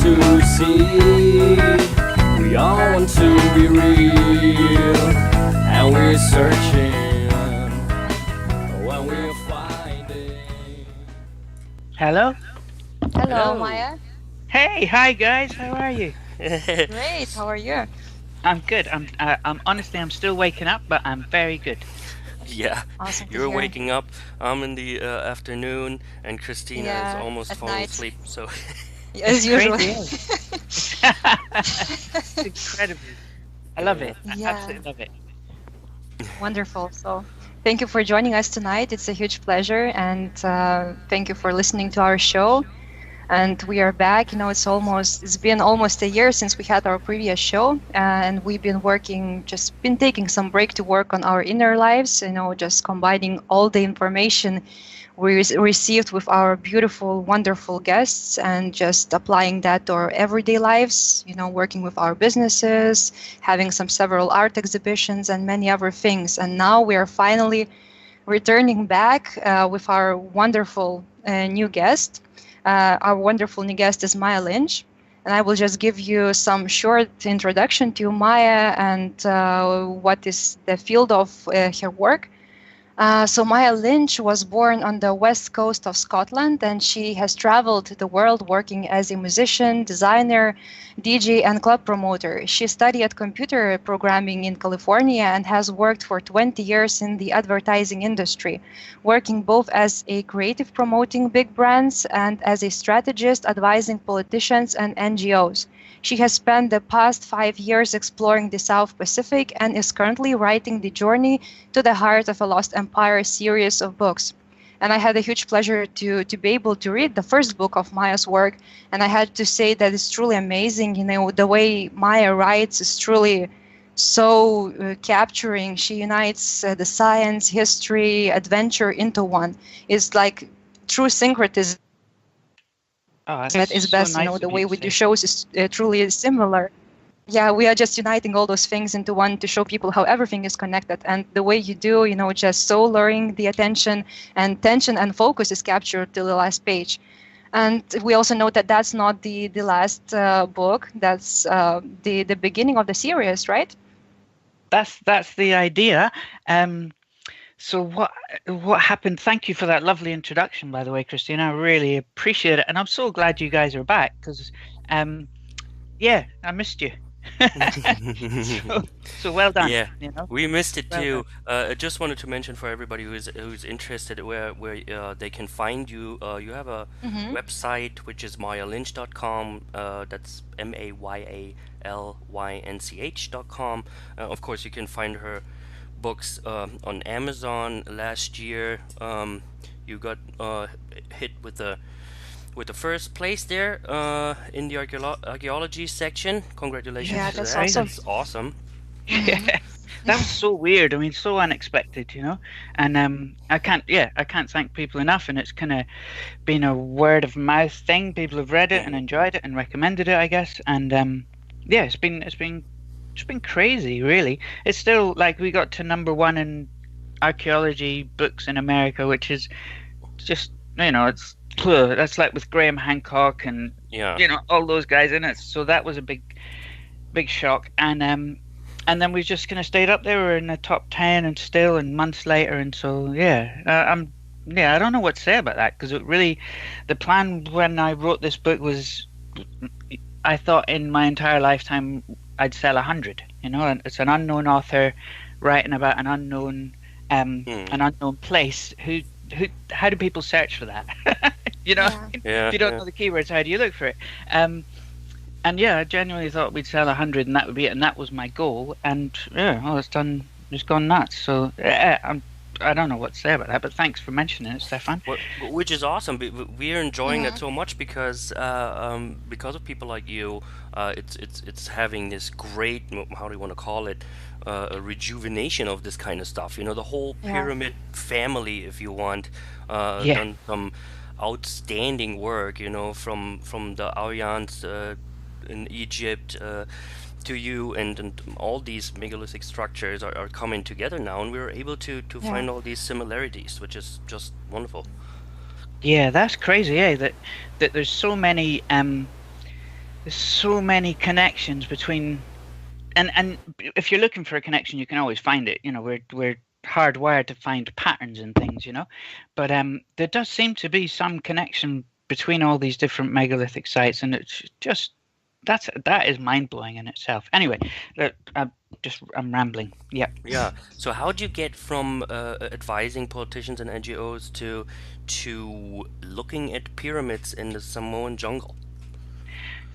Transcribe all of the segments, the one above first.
to see, we all want to be real, and we're searching when we're finding. Hello? Hello, Hello. Maya. Hey, hi guys, how are you? Great. How are you? I'm good. I'm honestly, I'm still waking up, but I'm very good. Yeah, Awesome to you're hear. waking up. I'm in the afternoon, and Christina is Yeah, almost at falling night, asleep. So, It's as usual. crazy, eh? It's incredible. I love yeah. it. I Yeah, absolutely love it. wonderful. So, thank you for joining us tonight. It's a huge pleasure, and thank you for listening to our show. And we are back. It's been almost a year since we had our previous show, and we've been working, just been taking some break to work on our inner lives. Just combining all the information we received with our beautiful, wonderful guests, and just applying that to our everyday lives. Working with our businesses, having some several art exhibitions, and many other things. And now we are finally returning back with our wonderful new guest. Our wonderful new guest is Maya Lynch. And I will just give you some short introduction to Maya and what is the field of her work. So Maya Lynch was born on the west coast of Scotland, and she has traveled the world working as a musician, designer, DJ, and club promoter. She studied computer programming in California and has worked for 20 years in the advertising industry, working both as a creative promoting big brands and as a strategist advising politicians and NGOs. She has spent the past 5 years exploring the South Pacific and is currently writing The Journey to the Heart of a Lost Empire series of books. And I had a huge pleasure to be able to read the first book of Maya's work. And I had to say that it's truly amazing. The way Maya writes is truly so capturing. She unites the science, history, adventure into one. It's like true syncretism Oh, at that's its so best. nice The of you way to we do say. shows is truly similar. Yeah, we are just uniting all those things into one to show people how everything is connected. And the way you do, just so luring the attention, and tension and focus is captured till the last page. And we also know that that's not the last book. That's the beginning of the series, right? That's the idea. Um, so what happened? Thank you for that lovely introduction, by the way, Christina. I really appreciate it, and I'm so glad you guys are back because, um, yeah, I missed you. So so well done. Yeah, You know, we missed it well done. too. I just wanted to mention for everybody who's interested where they can find you. You have a Mm-hmm. website which is mayalynch.com. That's MAYALYNCH.com. Of course, you can find her books on Amazon. Last year, you got hit with the first place there in the archaeology section. Congratulations Yeah, to Yes, that's that. awesome. right. That's awesome. Mm-hmm. Yeah, that was so weird. I mean, so unexpected, And I can't thank people enough. And it's kind of been a word of mouth thing. People have read it and Mhm. enjoyed it and recommended it, I guess. And yeah, it's been crazy, really. It's still like we got to number one in archaeology books in America, which is just it's that's like with Graham Hancock and Yeah. all those guys in it. So that was a big shock. And then we just kind of stayed up there. We're in the top 10 and still, and months later. And so, yeah, I don't know what to say about that because the plan when I wrote this book was I thought in my entire lifetime I'd sell 100, and it's an unknown author writing about Mm. an unknown place. How do people search for that? Yeah. If Yeah, you don't yeah. know the keywords, how do you look for it? And yeah, I genuinely thought we'd sell 100 and that would be it, and that was my goal. And yeah, well, it's gone nuts. So yeah, I don't know what to say about that, but thanks for mentioning it, Stefan. Which is awesome. We're enjoying it Mm-hmm. so much because of people like you. It's having this great, how do you want to call it, a rejuvenation of this kind of stuff. The whole Yeah. pyramid family, if you want, Yeah, done some outstanding work. From the Aryans in Egypt. To you and all these megalithic structures are coming together now, and we're able to Yeah. find all these similarities, which is just wonderful. yeah, that's crazy. Yeah, that there's so many there's so many connections between, and if you're looking for a connection, you can always find it. We're hardwired to find patterns and things, but there does seem to be some connection between all these different megalithic sites, and it's just that is mind blowing in itself. Anyway, I'm rambling. Yeah. Yeah. So how would you get from advising politicians and NGOs to looking at pyramids in the Samoan jungle?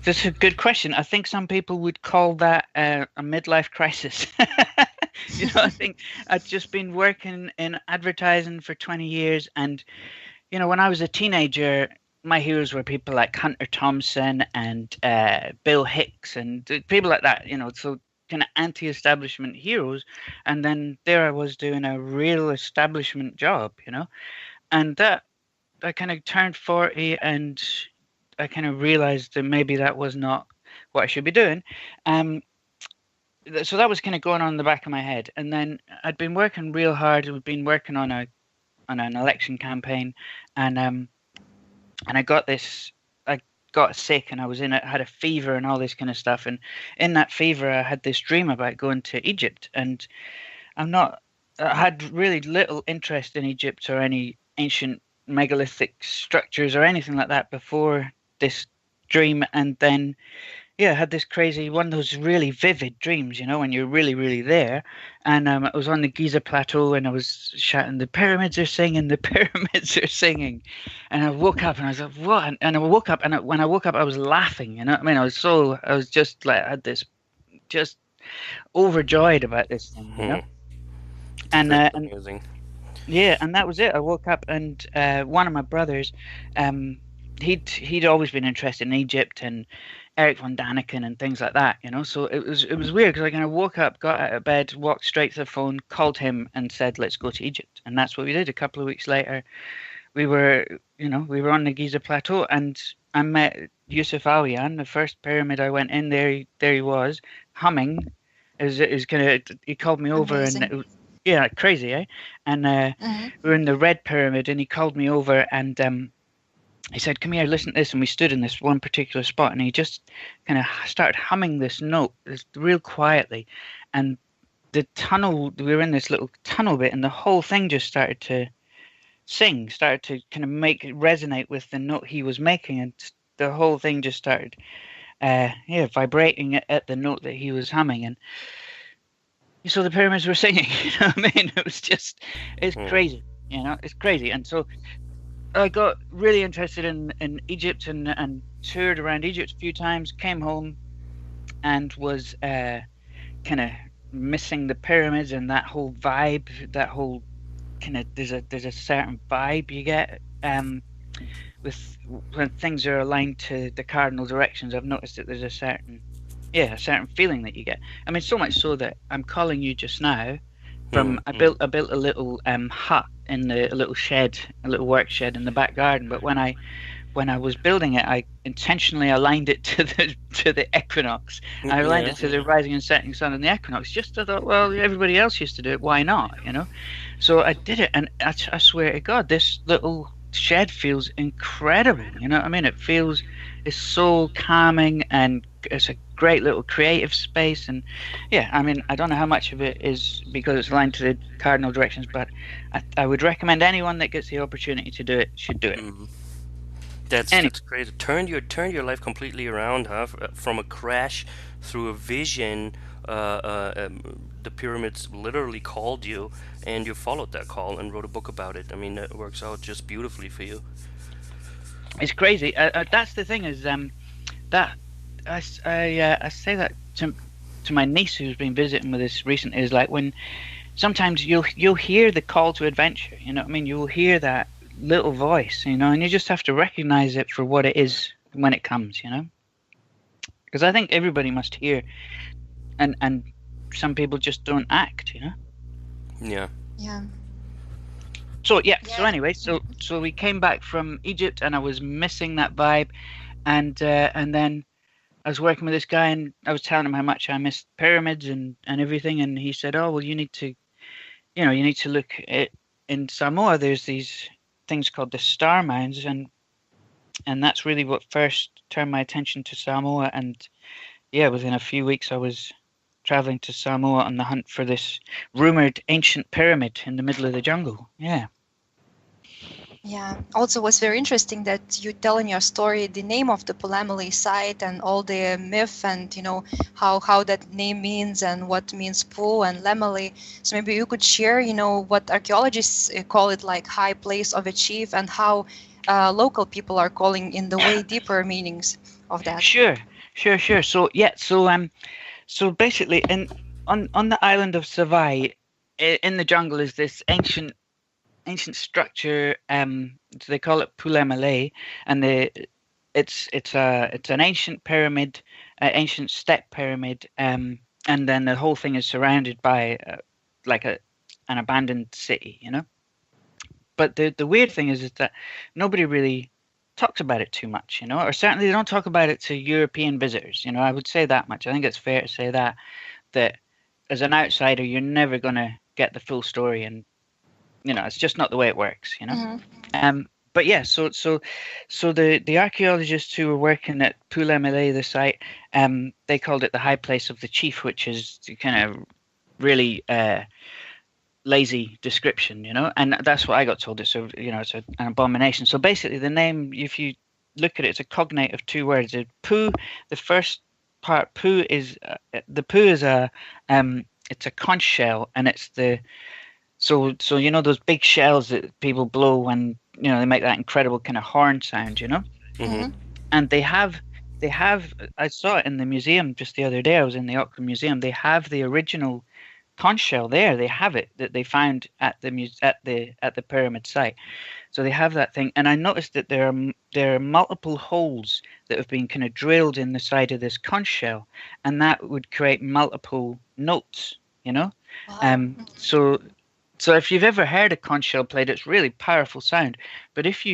That's a good question. I think some people would call that a midlife crisis. I think I'd just been working in advertising for 20 years. And, when I was a teenager, my heroes were people like Hunter Thompson and Bill Hicks and people like that, so kind of anti-establishment heroes. And then there I was doing a real establishment job, and that I kind of turned 40 and I kind of realized that maybe that was not what I should be doing. So that was kind of going on in the back of my head. And then I'd been working real hard. I'd been working on an election campaign, and I got this. I got sick, and I was had a fever and all this kind of stuff. And in that fever, I had this dream about going to Egypt. And I had really little interest in Egypt or any ancient megalithic structures or anything like that before this dream. And then I had this crazy one of those really vivid dreams, when you're really, really there. And I was on the Giza plateau and I was shouting, "The pyramids are singing, the pyramids are singing." And I woke up and I was like, "What?" And I woke up, and when I woke up, I was laughing. I was just like, I had this, just overjoyed about this thing, And Amazing. yeah, and that was it. I woke up, and one of my brothers, he'd always been interested in Egypt and Eric von Daniken and things like that, So it was weird because I kind of woke up, got out of bed, walked straight to the phone, called him, and said, "Let's go to Egypt." And that's what we did. A couple of weeks later, we were on the Giza plateau, and I met Yusuf Aliyan, the first pyramid I went in. There he was, humming. He called me over. Amazing. And it was, yeah, crazy, eh? And we were in the Red Pyramid, and he called me over, and he said, "Come here, listen to this." And we stood in this one particular spot, and he just kind of started humming this note, real quietly. And we were in this little tunnel bit, and the whole thing just started to sing, started to kind of make it resonate with the note he was making, and the whole thing just started, vibrating at the note that he was humming. And so the pyramids were singing. It was just, it's crazy. It's crazy. And so I got really interested in Egypt and toured around Egypt a few times, came home and was kind of missing the pyramids and that whole vibe, that whole kind of, there's a certain vibe you get with when things are aligned to the cardinal directions. I've noticed that there's a certain feeling that you get. I mean, so much so that I'm calling you just now from I built a little hut in a little shed, a little work shed in the back garden. But when I was building it, I intentionally aligned it to the equinox. I aligned it to the rising and setting sun and the equinox. Just I thought, well, everybody else used to do it, why not? So I did it, and I swear to God, this little shed feels incredible. It's so calming, and it's a great little creative space. And I don't know how much of it is because it's aligned to the cardinal directions, but I would recommend anyone that gets the opportunity to do it should do it. That's great. Turn your life completely around, huh? From a crash through a vision. The pyramids literally called you, and you followed that call and wrote a book about it. I mean, it works out just beautifully for you. It's crazy. That's the thing is that I say that to my niece who's been visiting with us recently, is like when sometimes you'll hear the call to adventure. You'll hear that little voice, and you just have to recognize it for what it is when it comes. Because I think everybody must hear, and some people just don't act. Yeah. So so anyway, so we came back from Egypt, and I was missing that vibe, and then I was working with this guy, and I was telling him how much I missed pyramids and everything, and he said, "Oh, well, you need to look at in Samoa. There's these things called the star mounds, and and that's really what first turned my attention to Samoa. And yeah, within a few weeks, I was traveling to Samoa on the hunt for this rumored ancient pyramid in the middle of the jungle. Yeah. Yeah. Also, was very interesting that you tell in your story the name of the Pulamali site and all the myth and how that name means and what means Pu and Lemali. So maybe you could share what archaeologists call it like high place of a chief and how local people are calling in the way deeper meanings of that. Sure, sure. So yeah, so basically, on the island of Savai, in the jungle is this ancient structure. So they call it Pule Malay, and it's an ancient pyramid, ancient step pyramid. And then the whole thing is surrounded by like an abandoned city, But the weird thing is that nobody really talks about it too much, or certainly they don't talk about it to European visitors. I would say that much. I think it's fair to say that as an outsider, you're never gonna get the full story, and it's just not the way it works. But yeah, so the archaeologists who were working at Pule Malay, the site, they called it the high place of the chief, which is kind of really lazy description, and that's what I got told. It's it's an abomination. So basically, the name, if you look at it, it's a cognate of two words. Pu, the first part, Pu is a it's a conch shell, and it's so those big shells that people blow when they make that incredible kind of horn sound, Mm-hmm. and they have. I saw it in the museum just the other day. I was in the Auckland Museum. They have the original conch shell there. They have it that they found at the pyramid site. So they have that thing, and I noticed that there are multiple holes that have been kind of drilled in the side of this conch shell, and that would create multiple notes. Wow. So if you've ever heard a conch shell played, it's really powerful sound. But it's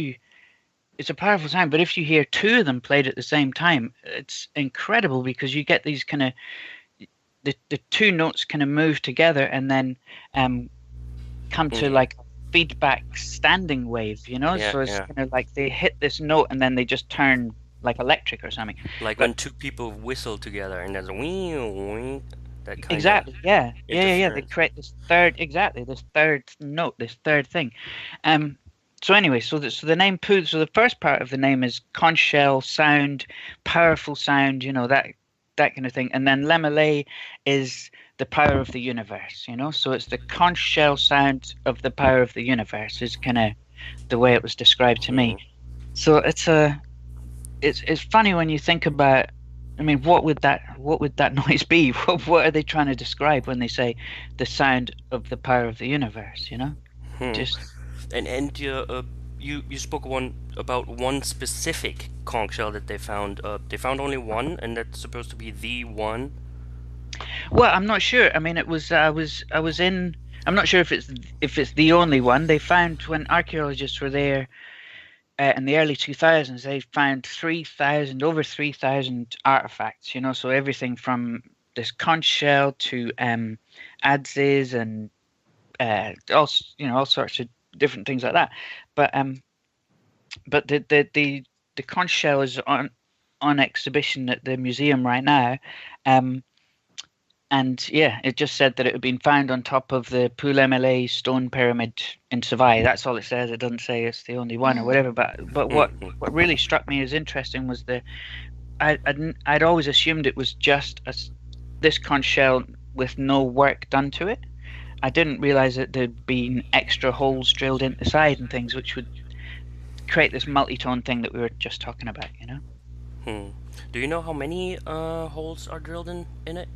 a powerful sound. But if you hear two of them played at the same time, it's incredible because you get these kind of the two notes kind of move together and then come to like a feedback standing wave, Yeah, so it's yeah. kind of like they hit this note and then they just turn like electric or something. Like But when two people whistle together and there's a wing, that kind exactly, of yeah. They interference. create this third note, this third thing. So anyway, so the name Pooh, so the first part of the name is conch shell sound, powerful sound, that kind of thing. And then Lemele is the power of the universe, So it's the conch shell sound of the power of the universe is kind of the way it was described to me. So it's funny when you think about. I mean, what would that noise be? What are they trying to describe when they say the sound of the power of the universe? Hmm. Just And you spoke about one specific conch shell that they found. They found only one, and that's supposed to be the one. well, I'm not sure. I mean, it was I was in. I'm not sure if it's the only one. They found when archaeologists were there in the early 2000s. They found over 3,000 artifacts. So everything from this conch shell to adzes and all sorts of different things like that. But the conch shell is on exhibition at the museum right now. And yeah, it just said that it had been found on top of the Pulemele stone pyramid in Savai. That's all it says. It doesn't say it's the only one or whatever. But what really struck me as interesting was I'd always assumed it was just this conch shell with no work done to it. I didn't realize that there'd been extra holes drilled into the side and things, which would create this multi-tone thing that we were just talking about. Do you know how many holes are drilled in it?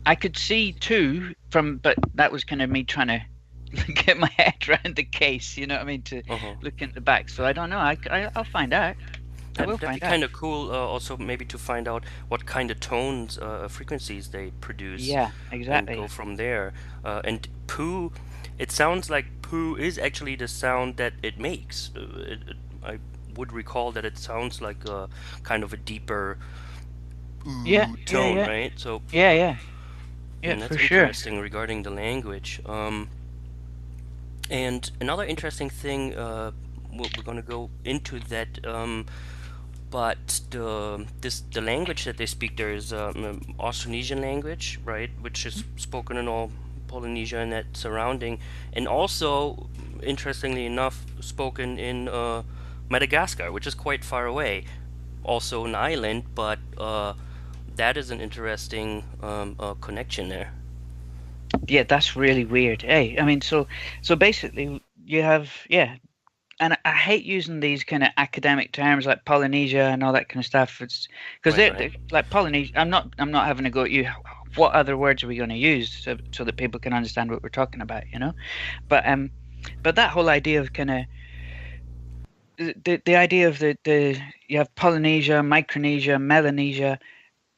I could see two but that was kind of me trying to get my head around the case. You know what I mean? To look into the back. So I don't know. I'll find out. That'd be kind of cool. Also, maybe to find out what kind of tones, frequencies they produce. Yeah, exactly. And go from there. And poo, it sounds like poo is actually the sound that it makes. I would recall that it sounds like a kind of a deeper tone, right? So yeah, that's for sure. interesting regarding the language. And another interesting thing we're gonna go into that. But the language that they speak there is Austronesian language, right, which is spoken in all Polynesia and that surrounding, and also, interestingly enough, spoken in Madagascar, which is quite far away, also an island, but that is an interesting connection there. Yeah, that's really weird. Hey, I mean, so basically, you have and I hate using these kind of academic terms like Polynesia and all that kind of stuff. It's because they're like Polynesia. I'm not having a go at you. What other words are we going to use so that people can understand what we're talking about? But that whole idea of kind of the idea of the you have Polynesia, Micronesia, Melanesia,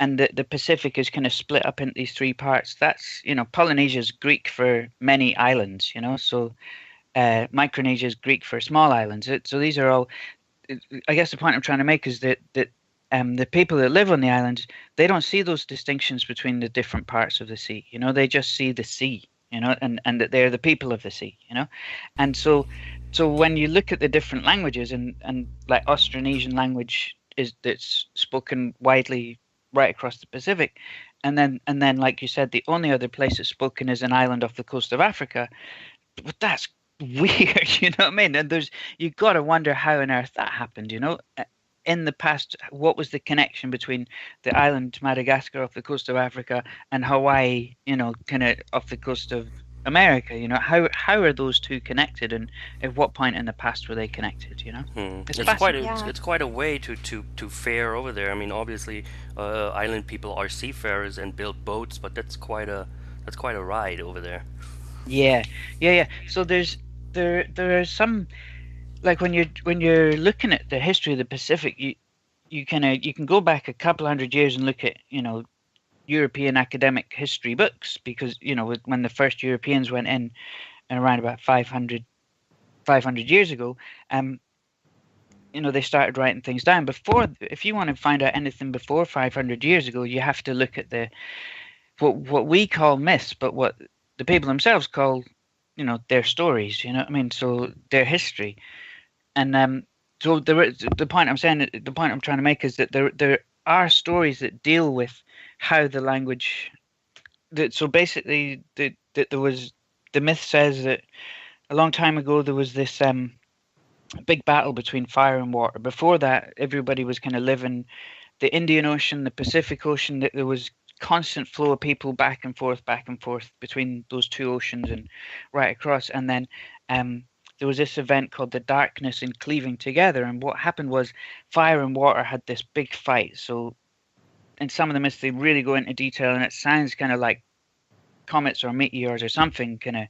and the Pacific is kind of split up into these three parts. That's Polynesia is Greek for many islands. So Micronesia is Greek for small islands. So these are all. I guess the point I'm trying to make is that the people that live on the islands, they don't see those distinctions between the different parts of the sea. They just see the sea. And that they're the people of the sea. And so when you look at the different languages and like Austronesian language that's spoken widely right across the Pacific, and then like you said, the only other place it's spoken is an island off the coast of Africa. But that's weird, you know what I mean? And you've got to wonder how on earth that happened, in the past. What was the connection between the island Madagascar off the coast of Africa and Hawaii, kind of off the coast of America? How are those two connected, and at what point in the past were they connected? It's quite a way to fare over there. I mean, obviously, island people are seafarers and build boats, but that's quite a ride over there. Yeah. So there are some, like when you're looking at the history of the Pacific, you can go back a couple hundred years and look at European academic history books, because when the first Europeans went in around about 500 years ago, they started writing things down. If you want to find out anything before 500 years ago, you have to look at what we call myths, but what the people themselves call their stories. So their history. And so the point I'm trying to make is that there are stories that deal with how the language. So basically, there was, the myth says that a long time ago there was this big battle between fire and water. Before that, everybody was kind of living the Indian Ocean, the Pacific Ocean. That there was constant flow of people back and forth between those two oceans and right across. And then there was this event called the darkness and cleaving together. And what happened was fire and water had this big fight. So in some of the myths, they really go into detail, and it sounds kind of like comets or meteors or something kind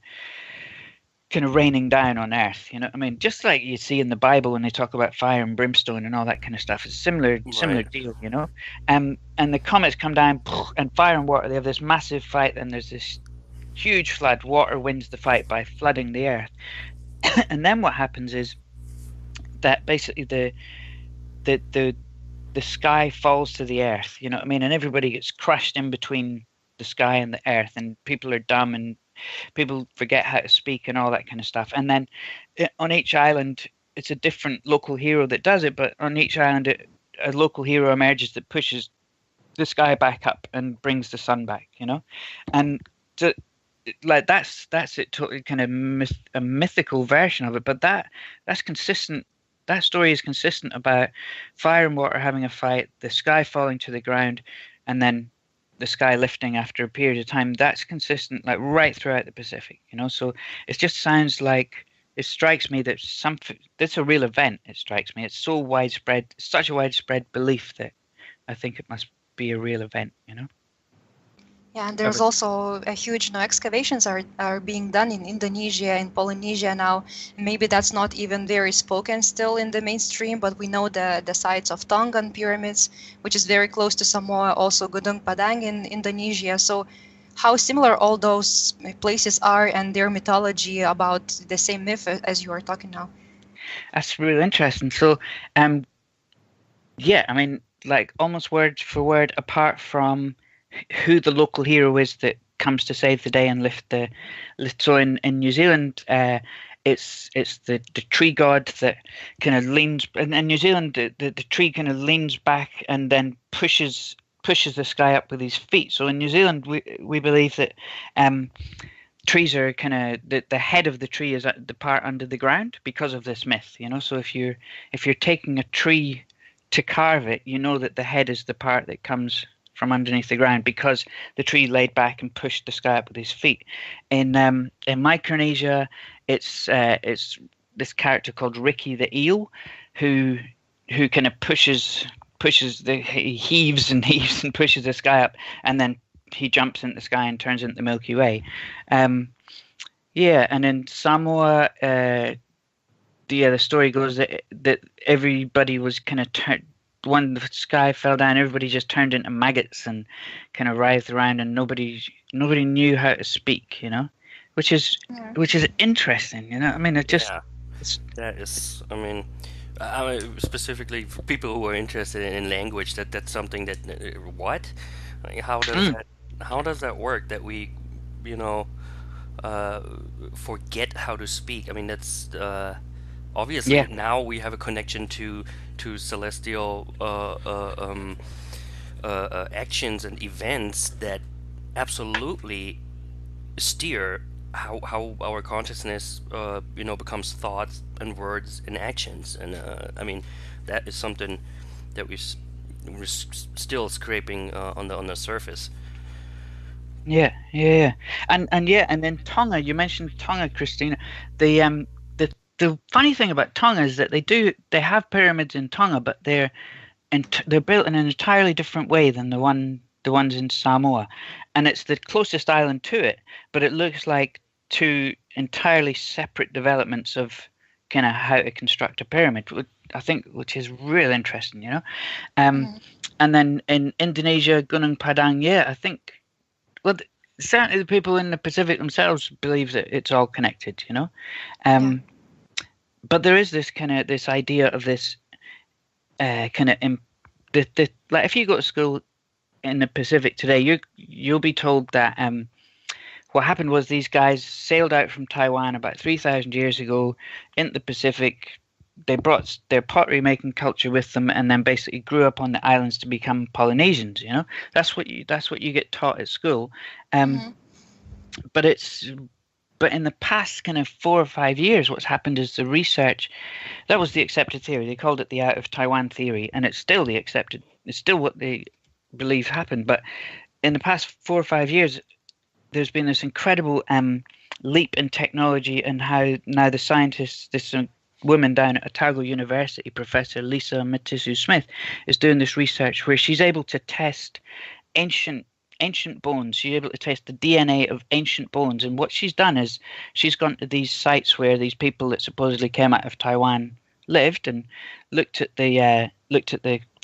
of raining down on Earth. You know what I mean? Just like you see in the Bible when they talk about fire and brimstone and all that kind of stuff. It's similar deal, And the comets come down, and fire and water, they have this massive fight, and there's this huge flood. Water wins the fight by flooding the Earth. And then what happens is that basically the sky falls to the Earth, you know what I mean? And everybody gets crushed in between the sky and the Earth, and people are dumb, and people forget how to speak and all that kind of stuff. And then on each island, it's a different local hero that does it, but on each island, a local hero emerges that pushes the sky back up and brings the sun back, And like that's it, totally kind of a mythical version of it, but that's consistent. That story is consistent about fire and water having a fight, the sky falling to the ground, and then the sky lifting after a period of time. That's consistent, like right throughout the Pacific, So it just sounds like, it strikes me that that's a real event. It strikes me. It's so widespread, such a widespread belief that I think it must be a real event, Yeah, and there's also a huge excavations are being done in Indonesia and Polynesia now. Maybe that's not even very spoken still in the mainstream, but we know the sites of Tongan pyramids, which is very close to Samoa, also Gunung Padang in Indonesia. So how similar all those places are, and their mythology about the same myth as you are talking now. That's really interesting. So, yeah, I mean, like almost word for word, apart from who the local hero is that comes to save the day and lift. So in New Zealand, it's the tree god that kind of leans. And in New Zealand, the tree kind of leans back and then pushes the sky up with his feet. So in New Zealand, we believe that trees are kind of the head of the tree is at the part under the ground because of this myth. So if you're taking a tree to carve it, you know that the head is the part that comes from underneath the ground because the tree laid back and pushed the sky up with his feet. In Micronesia, it's this character called Ricky the eel, who kind of pushes he heaves and heaves and pushes the sky up, and then he jumps into the sky and turns into the Milky Way. And in Samoa, the story goes that everybody was kind of when the sky fell down, everybody just turned into maggots and kind of writhed around, and nobody knew how to speak, which is interesting, I mean, it just that is, I mean, specifically for people who are interested in language, that's something that what, like, how does that work, that we forget how to speak? I mean, that's obviously now we have a connection to celestial actions and events that absolutely steer how our consciousness becomes thoughts and words and actions. And I mean, that is something that we're still scraping on the surface. Yeah. And then Tonga, you mentioned Tonga, Christina. The funny thing about Tonga is that they have pyramids in Tonga, but they're built in an entirely different way than the ones in Samoa, and it's the closest island to it, but it looks like two entirely separate developments of kind of how to construct a pyramid, which is real interesting, And then in Indonesia, Gunung Padang, I think, well, certainly the people in the Pacific themselves believe that it's all connected, But there is this idea of this kind of like if you go to school in the Pacific today, you'll be told that what happened was these guys sailed out from Taiwan about 3,000 years ago into the Pacific. They brought their pottery making culture with them, and then basically grew up on the islands to become Polynesians. That's what you get taught at school. But in the past kind of 4 or 5 years, what's happened is the research, that was the accepted theory. They called it the out of Taiwan theory, and it's still it's still what they believe happened. But in the past 4 or 5 years, there's been this incredible leap in technology, and how now the scientists, this woman down at Otago University, Professor Lisa Matisu-Smith, is doing this research where she's able to test ancient bones. She's able to test the DNA of ancient bones, and what she's done is she's gone to these sites where these people that supposedly came out of Taiwan lived, and looked at the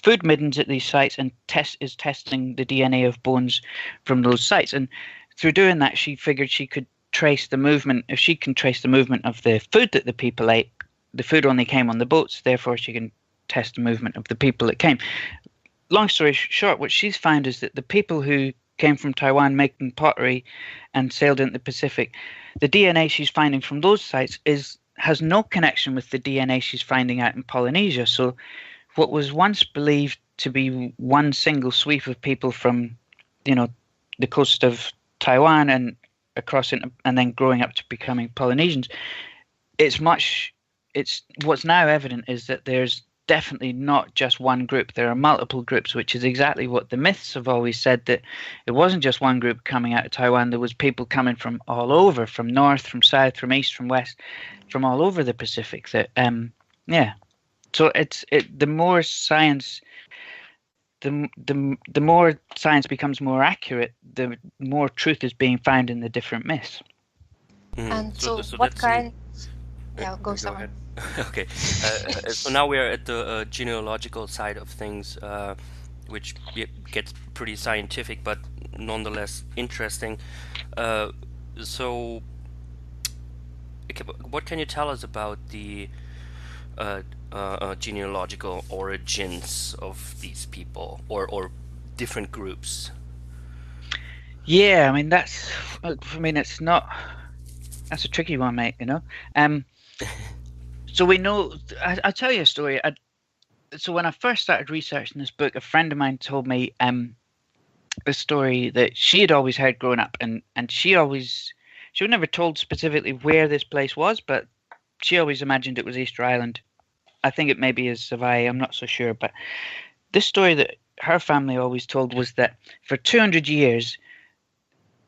food middens at these sites, and is testing the DNA of bones from those sites. And through doing that, she figured she could trace the movement. If she can trace the movement of the food that the people ate, the food only came on the boats, therefore she can test the movement of the people that came. Long story short, what she's found is that the people who came from Taiwan making pottery and sailed into the Pacific, the DNA she's finding from those sites has no connection with the DNA she's finding out in Polynesia. So what was once believed to be one single sweep of people from, the coast of Taiwan and across it, and then growing up to becoming Polynesians, it's what's now evident is that there's definitely not just one group. There are multiple groups, which is exactly what the myths have always said, that it wasn't just one group coming out of Taiwan. There was people coming from all over, from north, from south, from east, from west, from all over the Pacific. That So the more science, the more science becomes more accurate, the more truth is being found in the different myths. And so what kind? Yeah, go ahead. Okay, so now we are at the genealogical side of things, which gets pretty scientific, but nonetheless interesting. So, what can you tell us about the genealogical origins of these people, or different groups? Yeah, I mean it's not. That's a tricky one, mate. So we know. I'll tell you a story. So when I first started researching this book, a friend of mine told me a story that she had always heard growing up, and she was never told specifically where this place was, but she always imagined it was Easter Island. I think it maybe is Savai. I'm not so sure, but this story that her family always told was that for 200 years,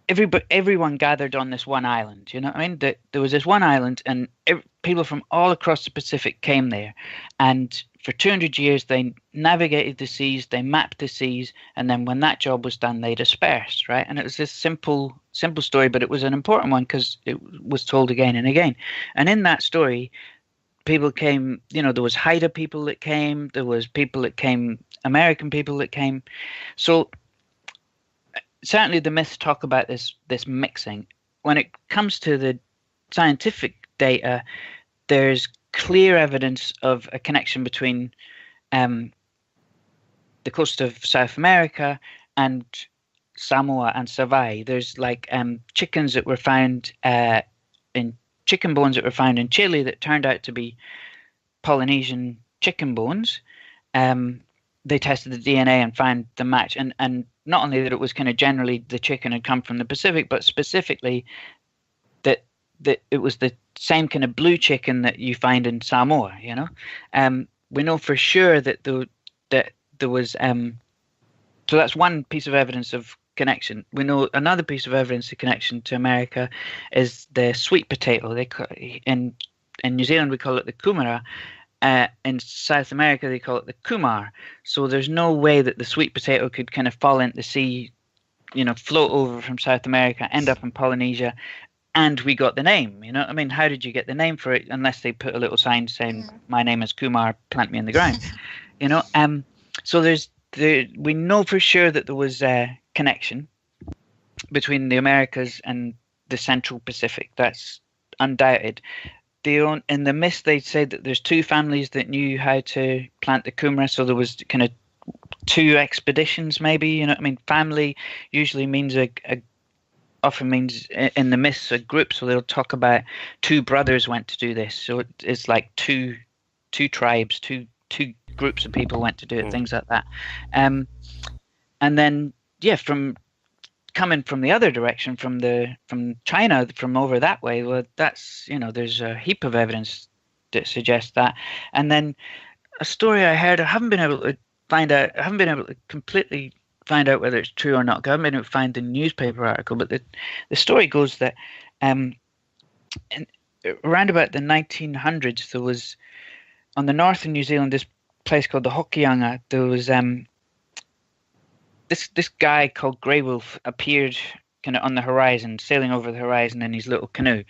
everyone gathered on this one island. You know what I mean? That there was this one island, and people from all across the Pacific came there, and for 200 years they navigated the seas, they mapped the seas, and then when that job was done, they dispersed. Right? And it was this simple story, but it was an important one because it was told again and again. And in that story, people came. You know, there was Haida people that came, there was people that came, American people that came. So certainly the myths talk about this mixing. When it comes to the scientific data, there's clear evidence of a connection between the coast of South America and Samoa and Savai. There's like chickens that were found in chicken bones that were found in Chile that turned out to be Polynesian chicken bones. They tested the DNA and found the match, and not only that it was kind of generally the chicken had come from the Pacific, but specifically that it was the same kind of blue chicken that you find in Samoa. You know, we know for sure that there was so that's one piece of evidence of connection. We know another piece of evidence of connection to America is the sweet potato. In New Zealand we call it the kumara. In South America, they call it the kumar. So there's no way that the sweet potato could kind of fall into the sea, you know, float over from South America, end up in Polynesia, and we got the name. You know what I mean? How did you get the name for it? Unless they put a little sign saying, "My name is Kumar, plant me in the ground." You know. So we know for sure that there was a connection between the Americas and the Central Pacific. That's undoubted. In the myth, they say that there's two families that knew how to plant the kumara, so there was kind of two expeditions, maybe. You know what I mean? Family usually means often means in the myths a group, so they'll talk about two brothers went to do this. So it's like two tribes, two groups of people went to do it, things like that. And then from coming from the other direction, from China, from over that way, well, that's, you know, there's a heap of evidence that suggests that. And then a story I heard, I haven't been able to completely find out whether it's true or not, because I haven't been able to find the newspaper article, but the story goes that around about the 1900s, there was, on the north of New Zealand, this place called the Hokianga, there was this guy called Grey Wolf appeared kind of on the horizon, sailing over the horizon in his little canoe.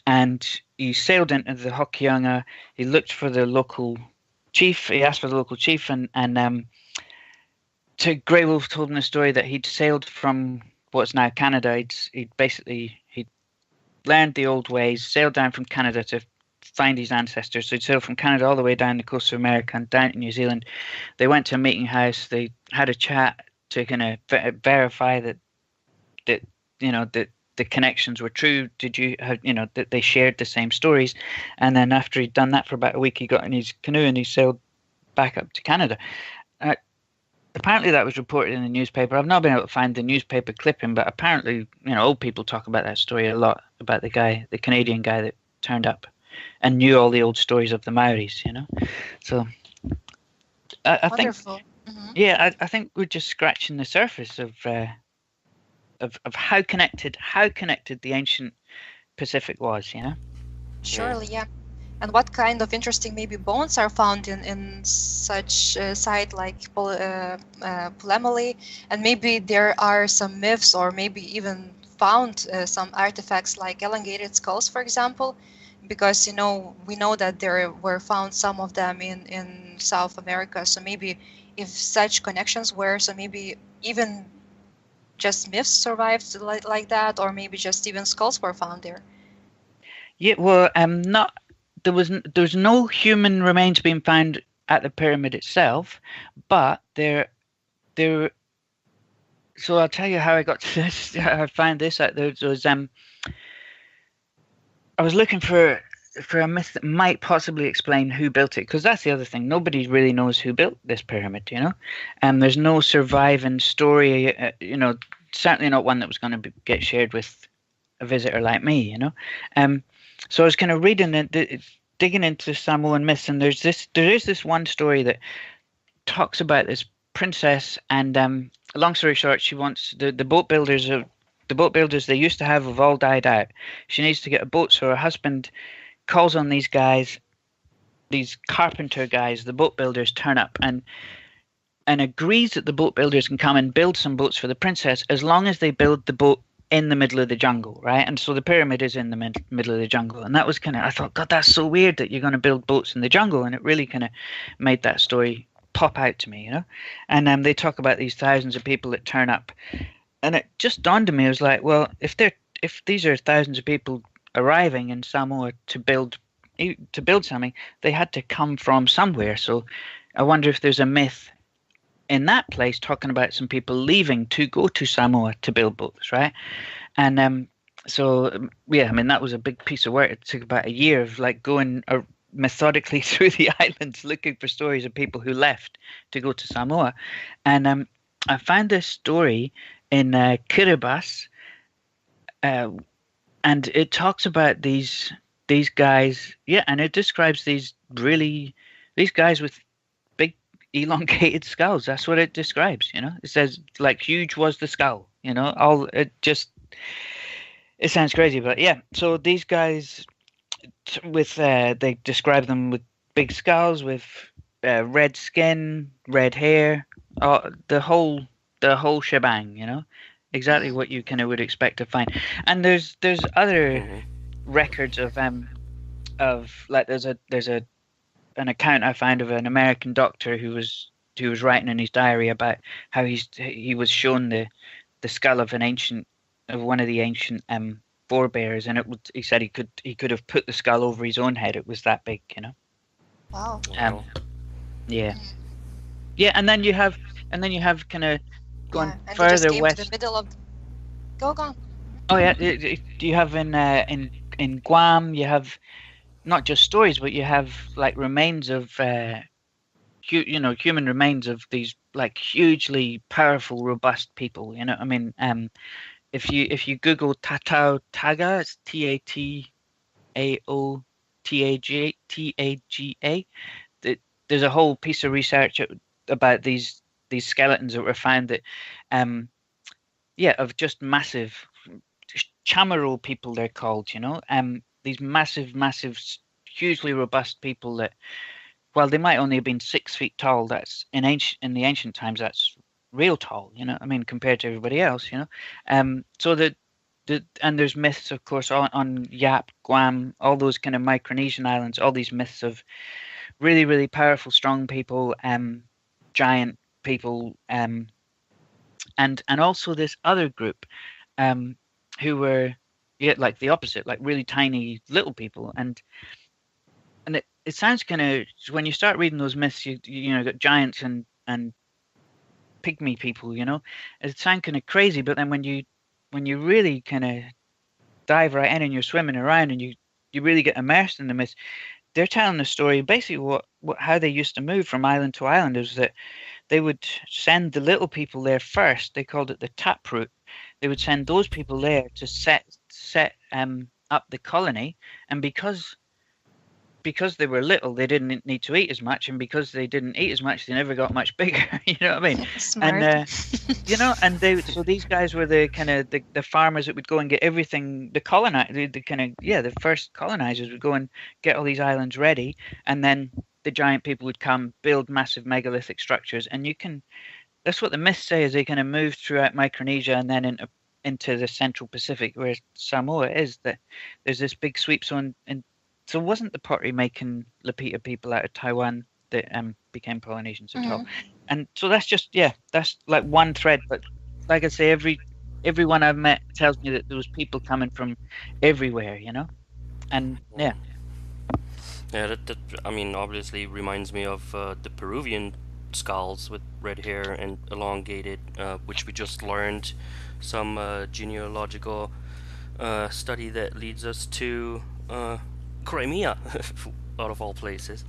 And he sailed into the Hokianga. He looked for the local chief. He asked for the local chief, and to Grey Wolf told him the story that he'd sailed from what's now Canada. He'd learned the old ways, sailed down from Canada to find his ancestors. So he'd sailed from Canada all the way down the coast of America and down to New Zealand. They went to a meeting house. They had a chat to kind of verify that you know that the connections were true. Did you have, you know, that they shared the same stories? And then after he'd done that for about a week, he got in his canoe and he sailed back up to Canada. Apparently that was reported in the newspaper. I've not been able to find the newspaper clipping, but apparently, you know, old people talk about that story a lot, about the Canadian guy that turned up and knew all the old stories of the Maoris, you know. So I think, yeah, I think we're just scratching the surface of how connected the ancient Pacific was, you know. Surely, yeah. And what kind of interesting maybe bones are found in such a site like Pulemoli? And maybe there are some myths, or maybe even found some artifacts like elongated skulls, for example, because, you know, we know that there were found some of them in South America. So maybe if such connections were, so maybe even just myths survived like that, or maybe just even skulls were found there. Yeah, well, not. There was no human remains being found at the pyramid itself, but there. So I'll tell you how I got to this. I found this out. There was I was looking for for a myth that might possibly explain who built it, because that's the other thing. Nobody really knows who built this pyramid, you know? And there's no surviving story, certainly not one that was going to get shared with a visitor like me, you know? So I was kind of reading it, digging into Samoan myths, and there is this one story that talks about this princess, and long story short, she wants the boat builders they used to have all died out. She needs to get a boat, so her husband calls on these guys, these carpenter guys, the boat builders turn up and agrees that the boat builders can come and build some boats for the princess as long as they build the boat in the middle of the jungle, right? And so the pyramid is in the middle of the jungle. And that was I thought, God, that's so weird that you're going to build boats in the jungle. And it really kind of made that story pop out to me, you know? And they talk about these thousands of people that turn up. And it just dawned on me, I was like, well, if these are thousands of people arriving in Samoa to build something, they had to come from somewhere. So I wonder if there's a myth in that place talking about some people leaving to go to Samoa to build boats, right? And so yeah, I mean, that was a big piece of work. It took about a year of like going methodically through the islands looking for stories of people who left to go to Samoa. And I found this story in Kiribati, and it talks about these guys, yeah, and it describes these guys with big elongated skulls. That's what it describes, you know. It says like huge was the skull, you know. It sounds crazy, but yeah. So these guys they describe them with big skulls, with red skin, red hair, the whole shebang, you know. Exactly what you kind of would expect to find. And there's other records of like there's an account I found of an American doctor who was writing in his diary about how he was shown the skull of one of the ancient forebears, and he said he could have put the skull over his own head. It was that big, you know. Wow. Yeah, and then you have kind of going and further just came west. to the middle of. Go on. Oh yeah, you have in Guam, you have not just stories, but you have like remains of human remains of these like hugely powerful, robust people. You know, I mean, if you Google Tatao Taga, it's Taotaga, there's a whole piece of research about these skeletons that were found that, of just massive chamorro people, they're called, you know, these massive, hugely robust people that, while they might only have been 6 feet tall, that's in the ancient times, that's real tall, you know, I mean, compared to everybody else, you know. So and there's myths, of course, on Yap, Guam, all those kind of Micronesian islands, all these myths of really, really powerful, strong people, giant people, and also this other group who were like the opposite, like really tiny little people, and it sounds kind of, when you start reading those myths, you got giants and pygmy people, you know, it sounds kind of crazy, but then when you really kind of dive right in and you're swimming around and you really get immersed in the myths, they're telling the story basically how they used to move from island to island is that they would send the little people there first. They called it the taproot. They would send those people there to set up the colony, and because they were little, they didn't need to eat as much, and because they didn't eat as much, they never got much bigger. You know what I mean? Smart. And so these guys were the kind of the farmers that would go and get everything. The first colonizers would go and get all these islands ready, and then the giant people would come, build massive megalithic structures, and that's what the myths say, is they kind of moved throughout Micronesia and then into the Central Pacific, where Samoa is. That there's this big sweep zone. And so it wasn't the pottery making Lapita people out of Taiwan that became Polynesians at all. And so that's that's like one thread. But like I say, everyone I've met tells me that there was people coming from everywhere, you know. And yeah. Yeah, that I mean, obviously reminds me of the Peruvian skulls with red hair and elongated, which we just learned some genealogical study that leads us to Crimea, out of all places,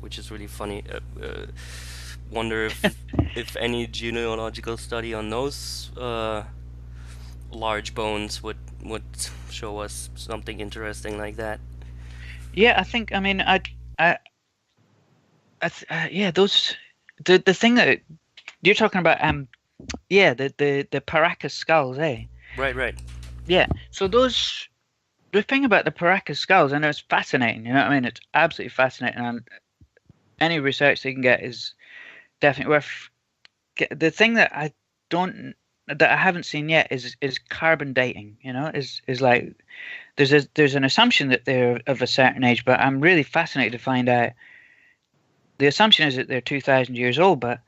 which is really funny. Wonder if any genealogical study on those large bones would show us something interesting like that. Yeah, I think. I mean, I, yeah, those the thing that you're talking about. Yeah, the Paracas skulls, eh? Right, right. Yeah. So those the thing about the Paracas skulls, and it's fascinating. You know what I mean? It's absolutely fascinating, and any research they can get is definitely worth. The thing that I haven't seen yet is carbon dating. You know, is like there's an assumption that they're of a certain age, but I'm really fascinated to find out. The assumption is that they're 2,000 years old, but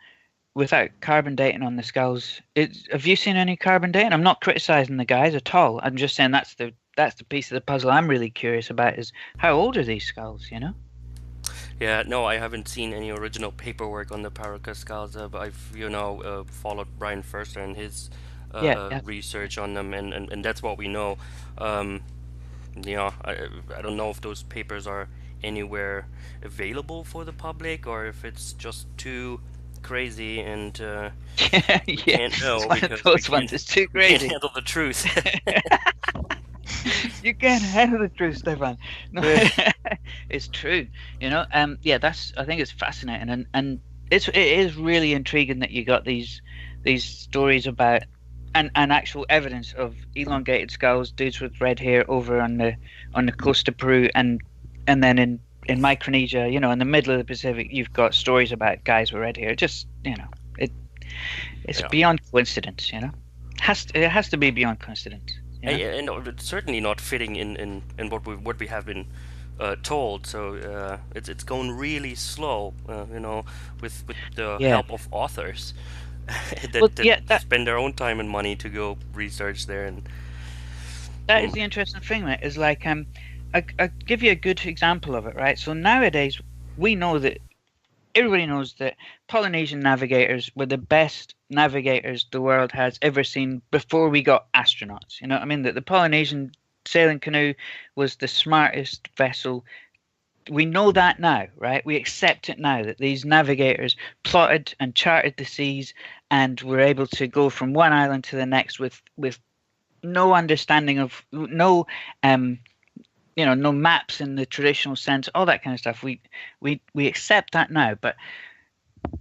without carbon dating on the skulls, have you seen any carbon dating? I'm not criticizing the guys at all. I'm just saying that's the piece of the puzzle I'm really curious about is how old are these skulls, you know? Yeah, no, I haven't seen any original paperwork on the Paracas skulls, but I've, followed Brian Furster and his Yeah, yeah. research on them, and that's what we know. Um, I don't know if those papers are anywhere available for the public or if it's just too crazy and we Yeah, can't it's know one of because we those ones. It's too we can't crazy. handle the truth. You can't handle the truth, Stefan. No, it's true. You know, yeah, I think it's fascinating, and it is really intriguing that you got these stories about and actual evidence of elongated skulls, dudes with red hair over on the coast of Peru, and then in Micronesia, you know, in the middle of the Pacific, you've got stories about guys with red hair. Just it it's Yeah. beyond coincidence. You know, it has to be beyond coincidence. You know? And it's certainly not fitting in what we have been told. So it's going really slow, with the Yeah. help of authors Well, that yeah, spend their own time and money to go research there and that is the interesting thing, mate. Is like I give you a good example of it, right? So nowadays we know that everybody knows that Polynesian navigators were the best navigators the world has ever seen before we got astronauts. You know what I mean? That the Polynesian sailing canoe was the smartest vessel. We know that now, right? We accept it now that these navigators plotted and charted the seas and were able to go from one island to the next with no understanding of um no maps in the traditional sense, all that kind of stuff. We accept that now, but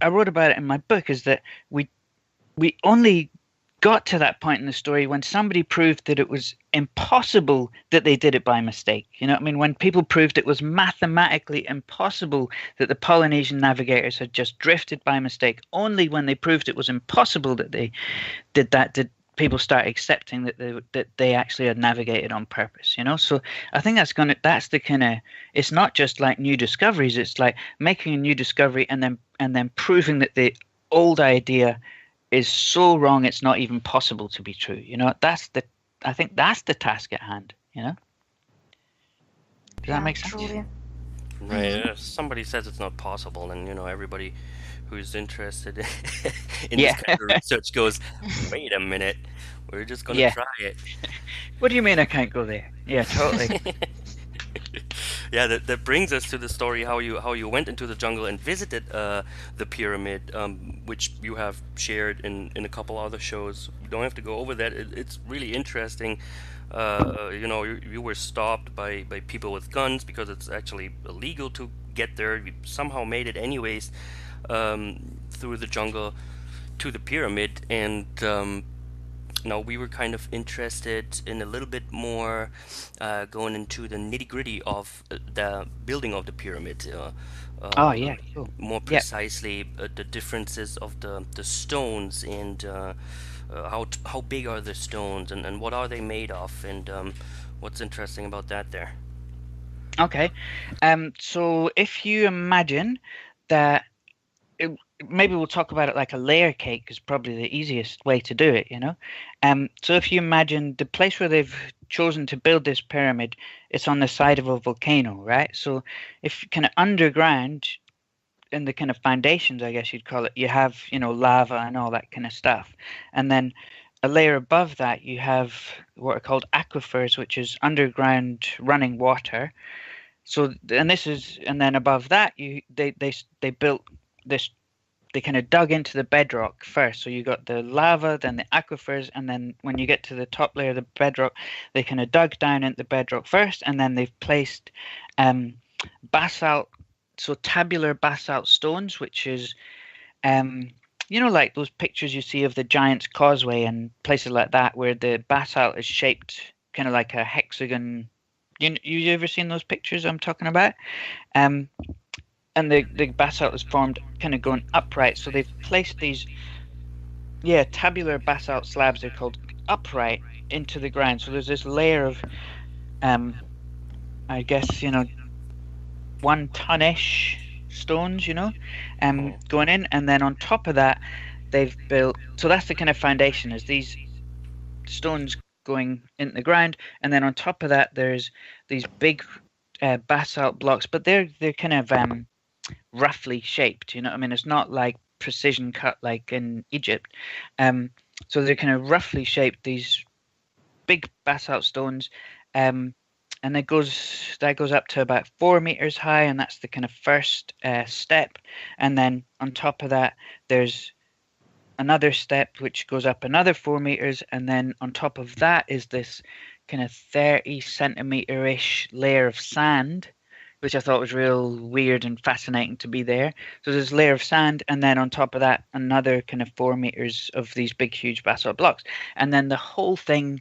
I wrote about it in my book is that we only got to that point in the story when somebody proved that it was impossible that they did it by mistake. You know what I mean? When people proved it was mathematically impossible that the Polynesian navigators had just drifted by mistake, only when they proved it was impossible that they did that did people start accepting that they actually had navigated on purpose, you know. So I think that's the kind of, it's not just like new discoveries, it's like making a new discovery and then proving that the old idea is so wrong it's not even possible to be true, you know. I think that's the task at hand, you know. Does that make sense? Truly. right. Somebody says it's not possible, and everybody who's interested in this Yeah. kind of research goes, "Wait a minute, we're just gonna Yeah. try it." What do you mean I can't go there? Yeah, totally. Yeah, that brings us to the story how you went into the jungle and visited the pyramid, which you have shared in a couple other shows. You don't have to go over that. It's really interesting. You were stopped by people with guns because it's actually illegal to get there. You somehow made it anyways, through the jungle to the pyramid, and we were kind of interested in a little bit more going into the nitty gritty of the building of the pyramid. Oh yeah, cool. More Yeah. precisely, the differences of the stones and how big are the stones and what are they made of and what's interesting about that there. Okay. So if you imagine that, it, maybe we'll talk about it like a layer cake is probably the easiest way to do it, you know. So if you imagine the place where they've chosen to build this pyramid, it's on the side of a volcano, right? So if kind of underground in the kind of foundations, I guess you'd call it, you have, lava and all that kind of stuff. And then a layer above that, you have what are called aquifers, which is underground running water. So and this is, and then above that they built this. They kind of dug into the bedrock first. So you got the lava, then the aquifers, and then when you get to the top layer of the bedrock, they kind of dug down into the bedrock first, and then they've placed basalt, so tabular basalt stones, which is like those pictures you see of the Giant's Causeway and places like that, where the basalt is shaped kind of like a hexagon. You ever seen those pictures I'm talking about? And the basalt is formed kind of going upright. So they've placed these, tabular basalt slabs, they're called, upright into the ground. So there's this layer of, I guess, 1 ton-ish stones, going in. And then on top of that, they've built, so that's the kind of foundation, is these stones going into the ground. And then on top of that, there's these big basalt blocks, but they're kind of roughly shaped, I mean, it's not like precision cut like in Egypt. So they're kind of roughly shaped, these big basalt stones, and that goes up to about 4 meters high, and that's the kind of first step. And then on top of that, there's another step which goes up another 4 meters, and then on top of that is this kind of 30 centimeter ish layer of sand, which I thought was real weird and fascinating to be there. So there's a layer of sand, and then on top of that, another kind of 4 meters of these big, huge basalt blocks. And then the whole thing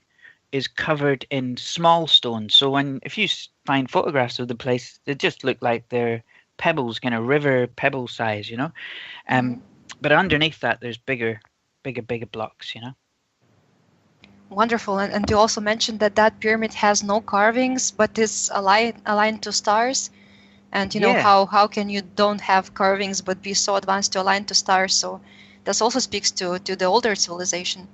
is covered in small stones. So if you find photographs of the place, they just look like they're pebbles, kind of river pebble size, But underneath that, there's bigger blocks, Wonderful. And you also mentioned that pyramid has no carvings, but is aligned to stars. And how can you don't have carvings but be so advanced to align to stars? So this also speaks to the older civilization.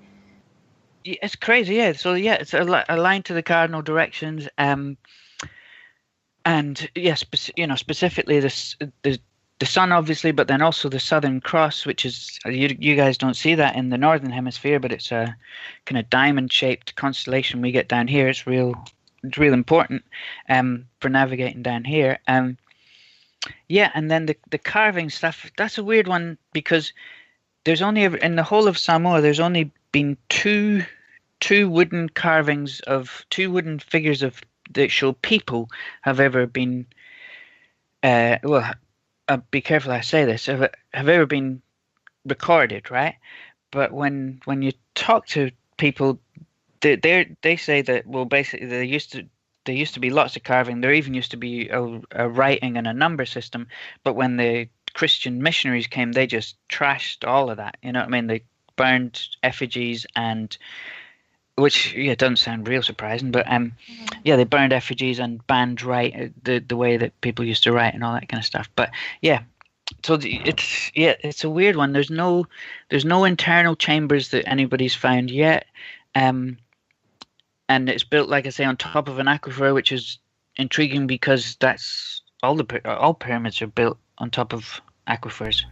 Yeah, it's crazy, yeah. So it's aligned to the cardinal directions, and yes, specifically the sun, obviously, but then also the Southern Cross, which is, you guys don't see that in the Northern Hemisphere, but it's a kind of diamond-shaped constellation we get down here. It's real important for navigating down here. And then the carving stuff, that's a weird one, because there's only, in the whole of Samoa, there's only been two wooden carvings of, 2 wooden figures of that show people have ever been, be careful I say this, have ever been recorded, right? But when you talk to people, they say that, well, basically there used to be lots of carving. There even used to be a writing and a number system. But when the Christian missionaries came, they just trashed all of that. You know what I mean? They burned effigies, and which doesn't sound real surprising, but they burned effigies and banned the way that people used to write and all that kind of stuff. But so it's a weird one. There's no internal chambers that anybody's found yet, and it's built, like I say, on top of an aquifer, which is intriguing because that's all pyramids are built on top of aquifers.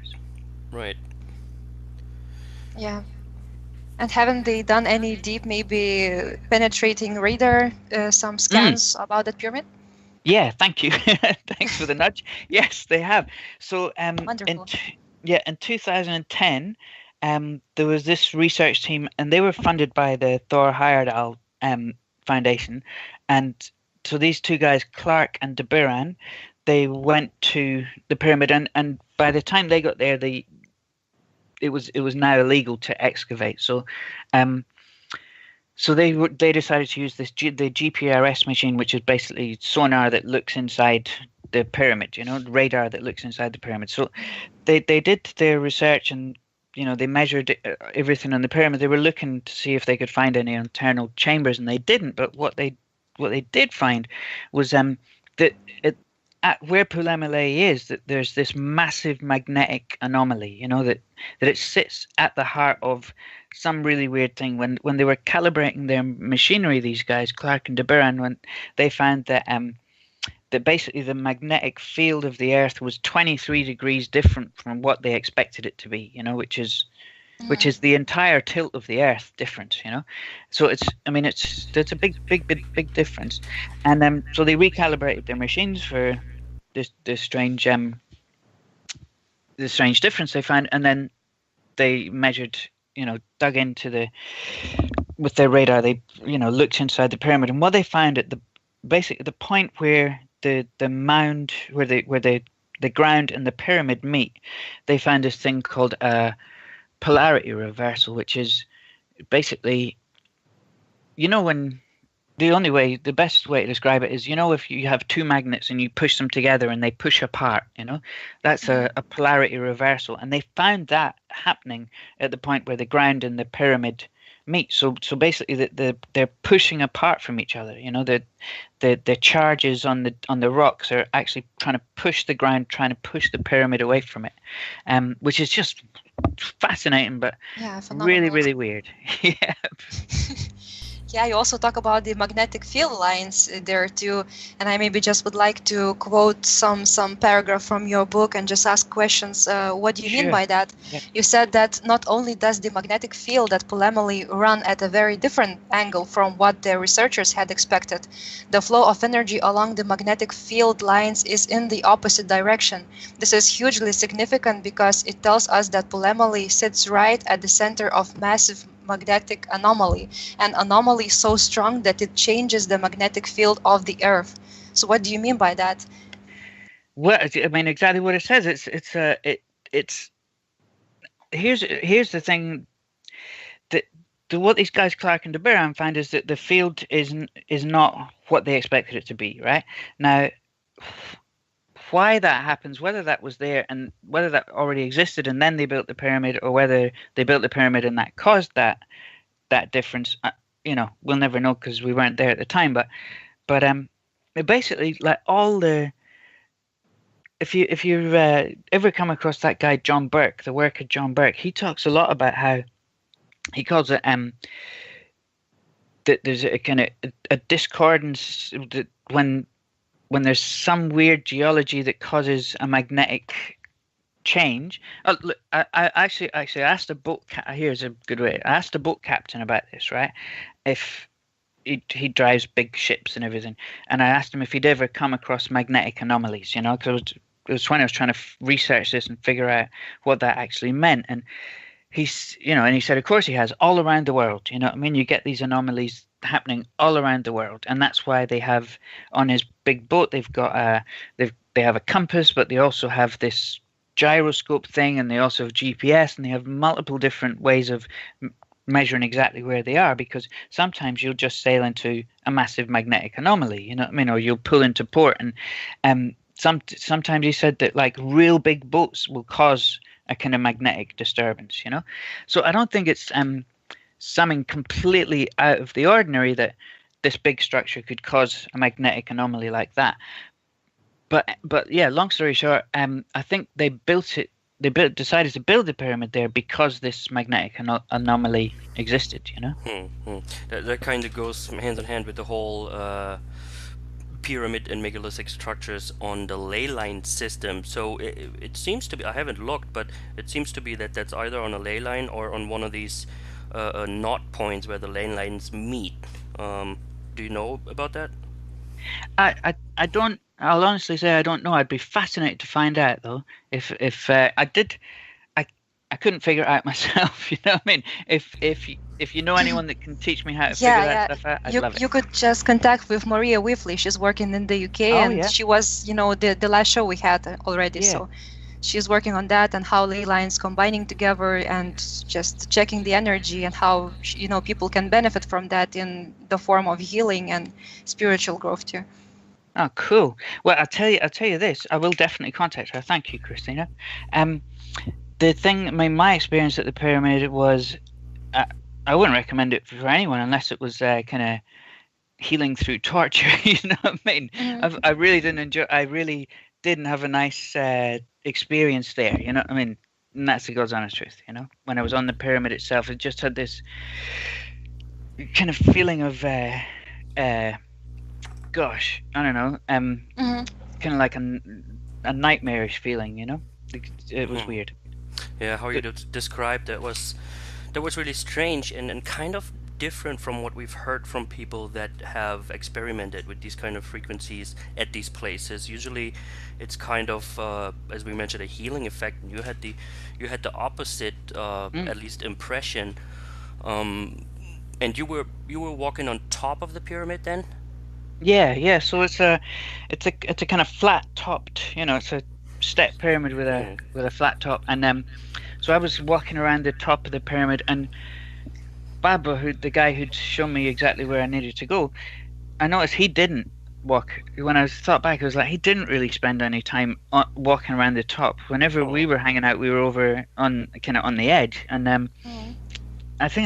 Right. Yeah. And haven't they done any deep, maybe penetrating radar, some scans about that pyramid? Yeah, thank you. Thanks for the nudge. Yes, they have. So Wonderful. in 2010, there was this research team, and they were funded by the Thor Heyerdahl Foundation. And so these 2 guys, Clark and De Buran, they went to the pyramid, and by the time they got there, it was now illegal to excavate. So they decided to use the GPRS machine, which is basically sonar that looks inside the pyramid, radar that looks inside the pyramid. So they did their research, and they measured everything on the pyramid. They were looking to see if they could find any internal chambers, and they didn't. But what they did find was that at where Pulemele is, that there's this massive magnetic anomaly, that it sits at the heart of some really weird thing. When they were calibrating their machinery, these guys, Clark and De Buran, when they found that that basically the magnetic field of the Earth was 23 degrees different from what they expected it to be, which is which is the entire tilt of the Earth difference, you know. So it's a big difference, and so they recalibrated their machines for this strange difference they found, and then they measured, dug into with their radar. They looked inside the pyramid, and what they found at the point where the mound where the ground and the pyramid meet, they found this thing called a polarity reversal, which is basically, when the best way to describe it is, if you have two magnets and you push them together and they push apart, that's a polarity reversal. And they found that happening at the point where the ground and the pyramid meet. So basically they're pushing apart from each other. The charges on the rocks are actually trying to push the ground, trying to push the pyramid away from it, which is just fascinating, but really, really weird. Yeah. Yeah, you also talk about the magnetic field lines there too, and I maybe just would like to quote some paragraph from your book and just ask questions. What do you mean by that? Yeah. You said that not only does the magnetic field at Pulemali run at a very different angle from what the researchers had expected, the flow of energy along the magnetic field lines is in the opposite direction. This is hugely significant because it tells us that Pulemali sits right at the center of massive magnetic anomaly, an anomaly so strong that it changes the magnetic field of the Earth. So what do you mean by that? Well, I mean exactly what it says. It's here's the thing that what these guys Clark and de Beer found is that the field is not what they expected it to be. Right now, why that happens, whether that was there and whether that already existed and then they built the pyramid, or whether they built the pyramid and that caused that difference, we'll never know because we weren't there at the time. But basically, like all the, if you've ever come across that guy John Burke, the work of John Burke, he talks a lot about how he calls it that there's a kind of a discordance that when there's some weird geology that causes a magnetic change. Look, I actually asked a boat. Here's a good way. I asked a boat captain about this, right? If he drives big ships and everything, and I asked him if he'd ever come across magnetic anomalies, because it was when I was trying to research this and figure out what that actually meant. And he's, and he said, of course he has, all around the world. You know what I mean? You get these anomalies happening all around the world, and that's why they have on his big boat they've got they have a compass, but they also have this gyroscope thing, and they also have GPS, and they have multiple different ways of measuring exactly where they are, because sometimes you'll just sail into a massive magnetic anomaly, you know what I mean, or you'll pull into port, and sometimes he said that like real big boats will cause a kind of magnetic disturbance, so I don't think it's something completely out of the ordinary that this big structure could cause a magnetic anomaly like that. But yeah, long story short, I think they decided to build the pyramid there because this magnetic anomaly existed, That kind of goes hand in hand with the whole pyramid and megalithic structures on the ley line system. So it seems to be, I haven't looked, but it seems to be that that's either on a ley line or on one of these knot points where the ley lines meet. Do you know about that? I don't. I'll honestly say I don't know. I'd be fascinated to find out though. If I did, I couldn't figure it out myself. You know what I mean? If you know anyone that can teach me how to figure that stuff out, I'd love it. You could just contact with Maria Wifley. She's working in the UK, and she was, the last show we had already. Yeah. So she's working on that and how ley lines combining together and just checking the energy and how people can benefit from that in the form of healing and spiritual growth too. Oh, cool. Well, I'll tell you this. I will definitely contact her. Thank you, Christina. The thing, my experience at the pyramid was, I wouldn't recommend it for anyone unless it was kind of healing through torture. You know what I mean? Mm-hmm. I really didn't enjoy. I really didn't have a nice experience there. You know what I mean? And that's the God's honest truth. When I was on the pyramid itself, it just had this kind of feeling of. Gosh, I don't know. Kind of like a nightmarish feeling, It was weird. Yeah, how you described that was really strange and kind of different from what we've heard from people that have experimented with these kind of frequencies at these places. Usually, it's kind of as we mentioned, a healing effect. And you had the opposite, Mm. at least impression. And you were walking on top of the pyramid then? Yeah. So it's a kind of flat topped, it's a step pyramid with a Mm. flat top, and so I was walking around the top of the pyramid, and Baba, the guy who'd shown me exactly where I needed to go, I noticed he didn't walk. When I thought back, I was like, he didn't really spend any time walking around the top. Whenever we Oh. were hanging out, we were over on kind of on the edge, and Mm. I think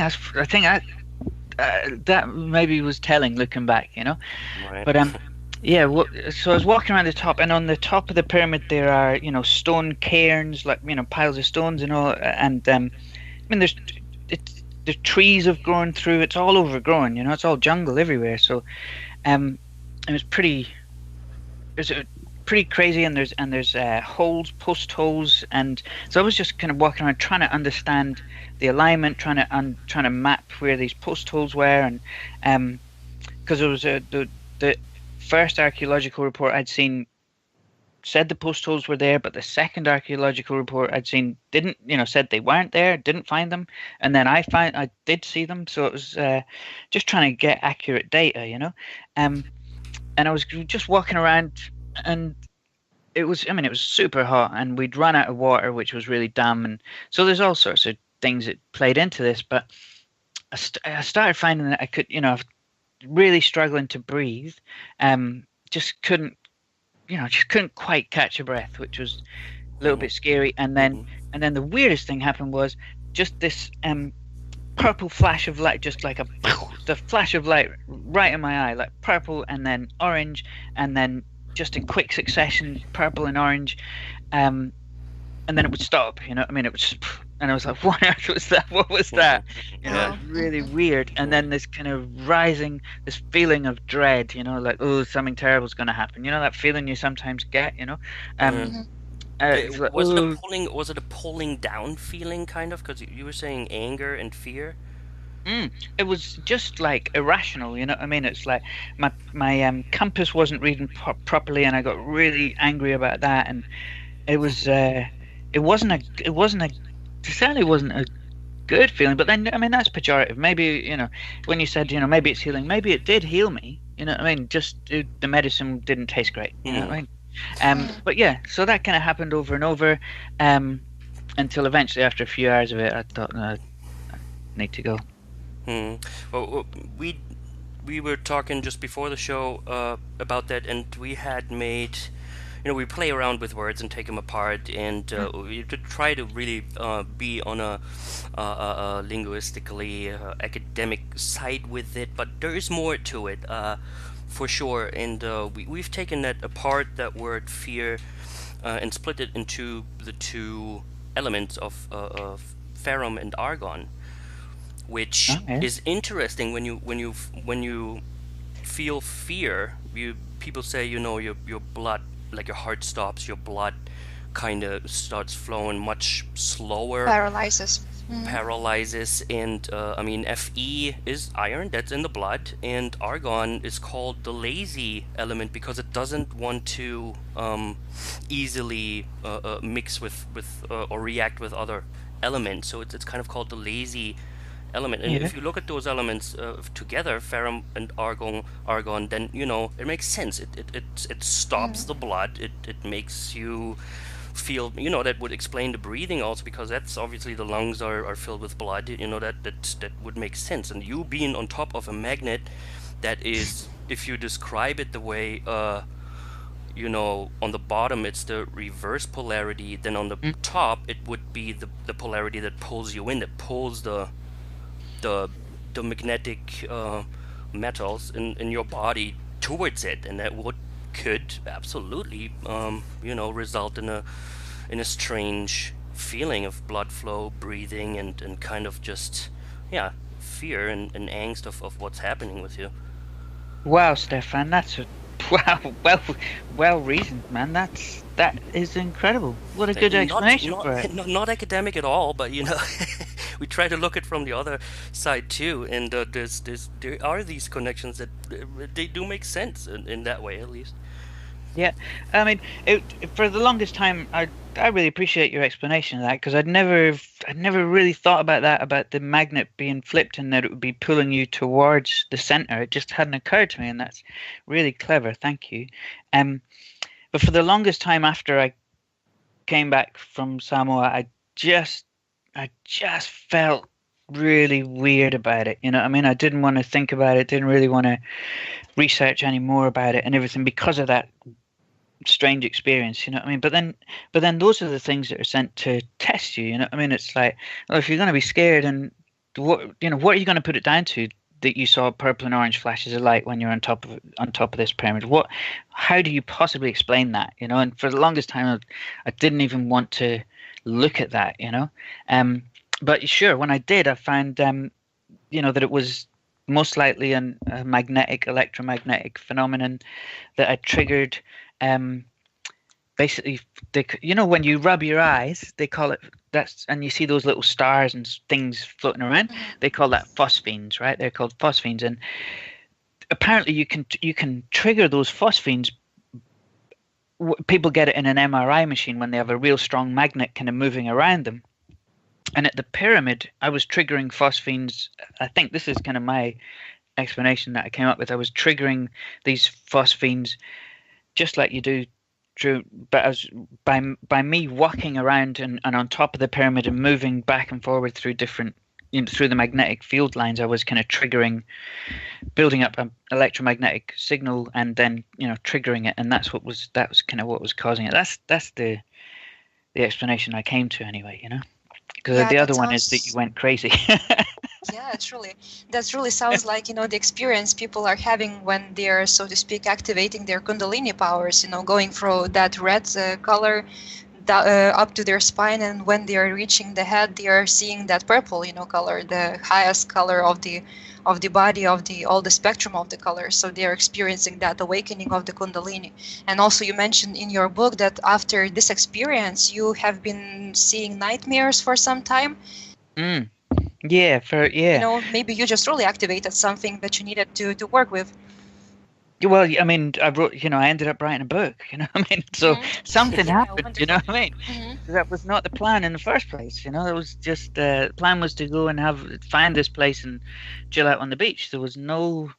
that maybe was telling looking back. Right. But yeah. So I was walking around the top, and on the top of the pyramid there are stone cairns, like piles of stones and all, and I mean the trees have grown through. It's all overgrown. It's all jungle everywhere. So um, it was pretty crazy, and there's holes, post holes, and so I was just kind of walking around trying to understand the alignment, trying to map where these post holes were, and because it was the first archaeological report I'd seen said the post holes were there, but the second archaeological report I'd seen didn't, said they weren't there, didn't find them, and then I did see them, so it was just trying to get accurate data. Um, and I was just walking around, and I mean, it was super hot, and we'd run out of water, which was really dumb, and so there's all sorts of things that played into this, but I started finding that I could, really struggling to breathe, just couldn't, just couldn't quite catch a breath, which was a little bit scary, and then Mhm. the weirdest thing happened was just this purple flash of light, just like the flash of light right in my eye, like purple and then orange, and then just in quick succession, purple and orange, and then it would stop. I mean, it was, and I was like, "What on earth was that? What was that?" Yeah. It's really weird. And then this kind of this feeling of dread. Like, oh, something terrible's going to happen. That feeling you sometimes get. Mhm. It's like, Was it a oh, pulling down feeling kind of? Because you were saying anger and fear. It was just like irrational, you know what I mean? It's like my compass wasn't reading properly, and I got really angry about that. And it was it certainly wasn't a good feeling. But then, I mean, that's pejorative. Maybe, when you said, maybe it's healing, maybe it did heal me. You know what I mean? Just the medicine didn't taste great. You know what I mean? But yeah, so that kind of happened over and over, until eventually, after a few hours of it, I thought, no, I need to go. Hmm. Well, we were talking just before the show about that, and we had made, we play around with words and take them apart, and we to try to really be on a linguistically academic side with it, but there is more to it, for sure. And we've taken that apart, that word fear, and split it into the two elements of ferrum and argon, which Oh, yeah. is interesting when you feel fear. People say, your blood, like your heart stops, your blood kind of starts flowing much slower, Paralyzes. paralyzes. And I mean, Fe is iron, that's in the blood, and argon is called the lazy element because it doesn't want to easily mix with or react with other elements. So it's kind of called the lazy element. And Yeah. if you look at those elements together, ferrum and argon, then it makes sense. It stops the blood. It makes you feel. That would explain the breathing also, because that's obviously the lungs are filled with blood. That would make sense. And you being on top of a magnet, that is, if you describe it the way. On the bottom it's the reverse polarity, then on the Mm. top it would be the polarity that pulls you in, that pulls the the magnetic metals in your body towards it, and that could absolutely result in a strange feeling of blood flow, breathing, and kind of just fear and angst of what's happening with you. Wow, Stefan, that's a wow, well reasoned, man. That is incredible. What a good explanation for it. Not academic at all, but we try to look at from the other side too, and there are these connections that they do make sense in that way, at least. Yeah, I mean, for the longest time, I really appreciate your explanation of that, because I'd never really thought about that, about the magnet being flipped and that it would be pulling you towards the center. It just hadn't occurred to me, and that's really clever. Thank you. But for the longest time after I came back from Samoa, I just felt really weird about it. You know what I mean? I didn't want to think about it, didn't really want to research any more about it and everything, because of that strange experience, you know what I mean? But then those are the things that are sent to test you, you know what I mean? It's like, well, if you're going to be scared, and what are you going to put it down to, that you saw purple and orange flashes of light when you're on top of this pyramid? How do you possibly explain that, you know? And for the longest time, I didn't even want to look at that, you know. But sure, when I did, I found that it was most likely a electromagnetic phenomenon that had triggered. Basically, when you rub your eyes, they call it and you see those little stars and things floating around. They call that phosphenes, right? They're called phosphenes, and apparently you can trigger those phosphenes. People get it in an MRI machine when they have a real strong magnet kind of moving around them. And at the pyramid, I was triggering phosphenes. I think this is kind of my explanation that I came up with. I was triggering these phosphenes just like you do but as by me walking around and on top of the pyramid and moving back and forward through different, through the magnetic field lines, I was kind of building up an electromagnetic signal, and then triggering it, and that was kind of what was causing it. That's the explanation I came to anyway, because the other one is that you went crazy. Yeah, truly. That really sounds like, the experience people are having when they're, so to speak, activating their Kundalini powers, going through that red color up to their spine. And when they are reaching the head, they are seeing that purple, color, the highest color of the body, all the spectrum of the colors. So they are experiencing that awakening of the Kundalini. And also you mentioned in your book that after this experience, you have been seeing nightmares for some time. Yeah, maybe you just really activated something that you needed to work with. Well, I mean, I ended up writing a book, so something happened, wonderful. you know what I mean? That was not the plan in the first place, it was just, the plan was to go and find this place and chill out on the beach. There was no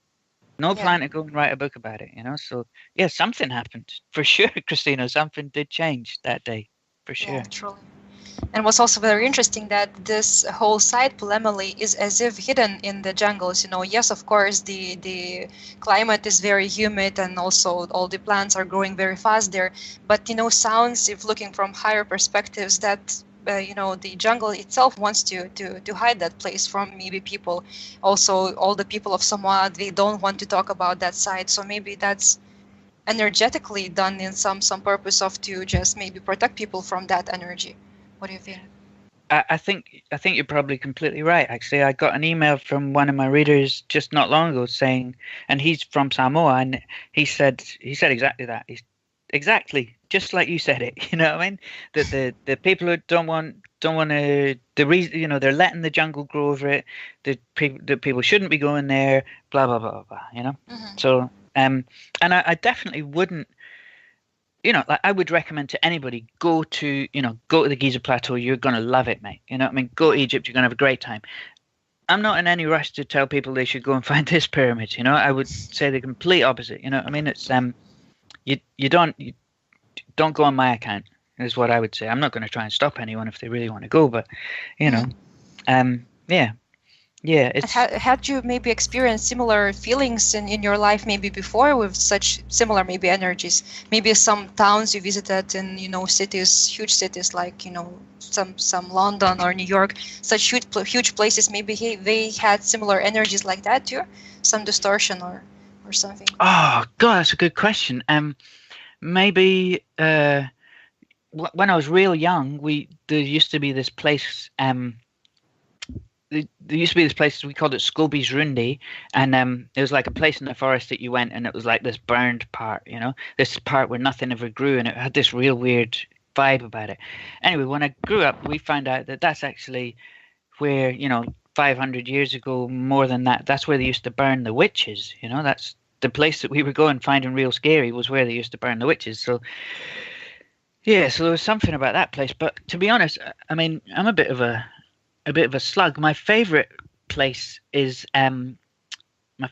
plan to go and write a book about it, so yeah, something happened, for sure, Christina, something did change that day, for sure. Yeah, truly. And what's also very interesting that this whole site, Pulemeli, is as if hidden in the jungles. Yes, of course, the climate is very humid, and also all the plants are growing very fast there. But sounds, if looking from higher perspectives, that the jungle itself wants to hide that place from maybe people. Also, all the people of Samoa, they don't want to talk about that site. So maybe that's energetically done in some purpose of to just maybe protect people from that energy. What do you think? I think you're probably completely right. Actually, I got an email from one of my readers just not long ago saying, and he's from Samoa, and he said exactly that. He's exactly just like you said it. You know what I mean? That the people who don't want to, the reason, they're letting the jungle grow over it. The people shouldn't be going there. Blah blah blah blah. So and I definitely wouldn't. Like I would recommend to anybody, go to the Giza Plateau. You're going to love it, mate. Go to Egypt. You're going to have a great time. I'm not in any rush to tell people they should go and find this pyramid. I would say the complete opposite. It's you don't go on my account, is what I would say. I'm not going to try and stop anyone if they really want to go, but yeah. It's had you maybe experienced similar feelings in your life maybe before with such similar maybe energies? Maybe some towns you visited in cities, huge cities like some London or New York, such huge places. Maybe they had similar energies like that too, some distortion or something. Oh God, that's a good question. Maybe when I was real young, there used to be this place. there used to be this place, we called it Scobie's Rundy, and it was like a place in the forest that you went, and it was like this burned part, this part where nothing ever grew, and it had this real weird vibe about it. Anyway, when I grew up, we found out that that's actually where, 500 years ago, more than that, that's where they used to burn the witches. That's the place that we were going, finding real scary, was where they used to burn the witches. So yeah, so there was something about that place. But to be honest, I mean, I'm a bit of a slug. My favorite place is my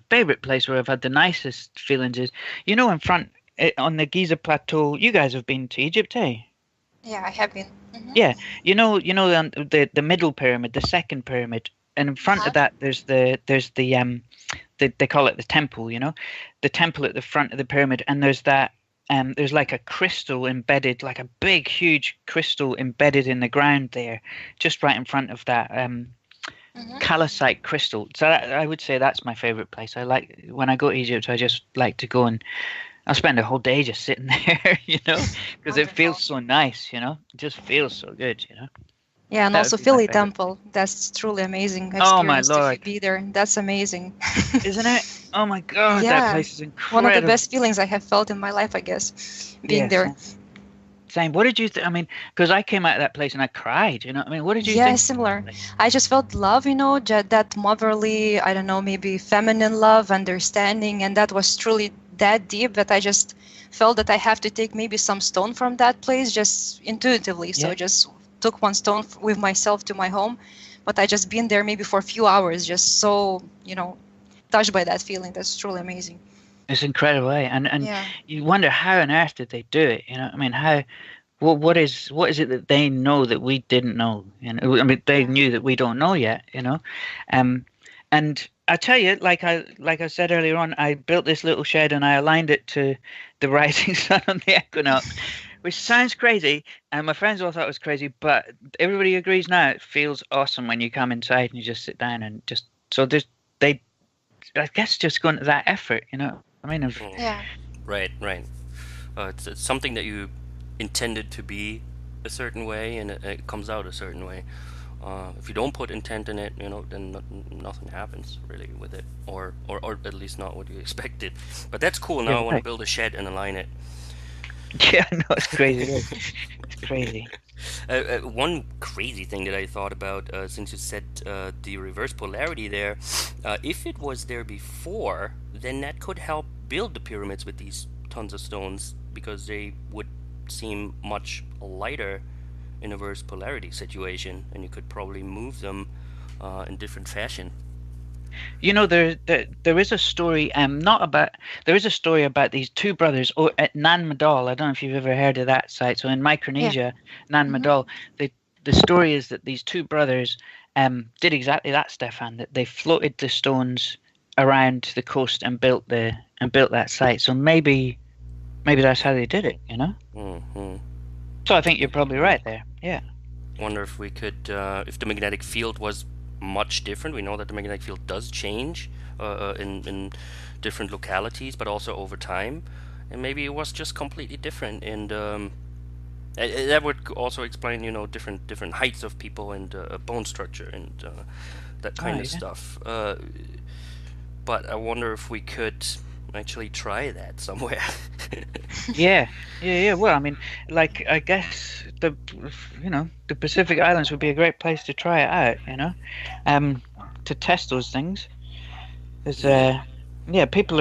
favorite place where I've had the nicest feelings is, in front on the Giza Plateau. You guys have been to Egypt, eh? Yeah, I have been. Yeah, the middle pyramid, the second pyramid, and in front of that there's the they call it the temple, the temple at the front of the pyramid, and there's that there's like a crystal embedded, like a big huge crystal embedded in the ground there, just right in front of that calcite crystal. So I would say that's my favorite place. I like, when I go to Egypt, I just like to go and I'll spend a whole day just sitting there, because it feels so nice, it just feels so good, Yeah, and That also would be my Philly favorite. Temple. That's truly amazing experience Oh my to Lord. be there. That's amazing. Isn't it? Oh my God, Yeah. that place is incredible. One of the best feelings I have felt in my life, I guess, being there. Same. What did you think? I mean, because I came out of that place and I cried, I mean, what did you Yeah, think? similar. I just felt love, that motherly, I don't know, maybe feminine love, understanding, and that was truly that deep that I just felt that I have to take maybe some stone from that place just intuitively. So Yeah. I just took one stone with myself to my home, but I just been there maybe for a few hours, just so, touched by that feeling. That's truly amazing. It's incredible, eh? And Yeah. you wonder, how on earth did they do it? I mean, how? What is it that they know that we didn't know? I mean, they knew that we don't know yet. And I tell you, like I said earlier on, I built this little shed and I aligned it to the rising sun on the equinox, which sounds crazy, and my friends all thought it was crazy, but everybody agrees now it feels awesome when you come inside and you just sit down and just I guess just going to that effort, I mean, Yeah. Right. It's something that you intended to be a certain way, and it comes out a certain way. If you don't put intent in it, then nothing happens really with it, or at least not what you expected. But that's cool. Now I want to build a shed and align it. Yeah, no, it's crazy. It's crazy. One crazy thing that I thought about, since you said the reverse polarity there, if it was there before, then that could help build the pyramids with these tons of stones, because they would seem much lighter in a reverse polarity situation, and you could probably move them in different fashion. There is a story, there is a story about these two brothers at Nan Madol. I don't know if you've ever heard of that site. So in Micronesia, Nan Madol, the story is that these two brothers did exactly that, Stefan, that they floated the stones around the coast and built that site. So maybe that's how they did it, Mm-hmm. So I think you're probably right there. Yeah. Wonder if we could, if the magnetic field was much different. We know that the magnetic field does change in different localities, but also over time, and maybe it was just completely different. And that would also explain, different heights of people and bone structure and that kind of stuff. But I wonder if we could actually try that somewhere. Yeah. Well, I mean, like, I guess the Pacific Islands would be a great place to try it out, to test those things. Because, people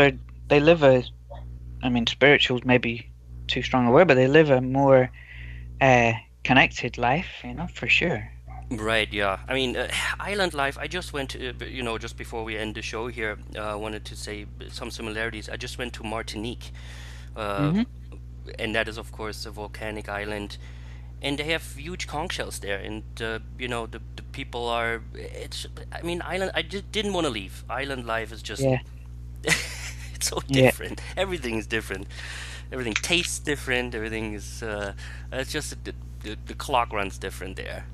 they live I mean, spirituals maybe too strong a word, but they live a more connected life, for sure. Right, yeah. I mean, island life, I just went to, just before we end the show here, I wanted to say some similarities. I just went to Martinique, and that is, of course, a volcanic island, and they have huge conch shells there, and, the people are, I mean, island, I just didn't want to leave. Island life is just, it's so different. Everything is different. Everything tastes different. Everything is, it's just, the clock runs different there.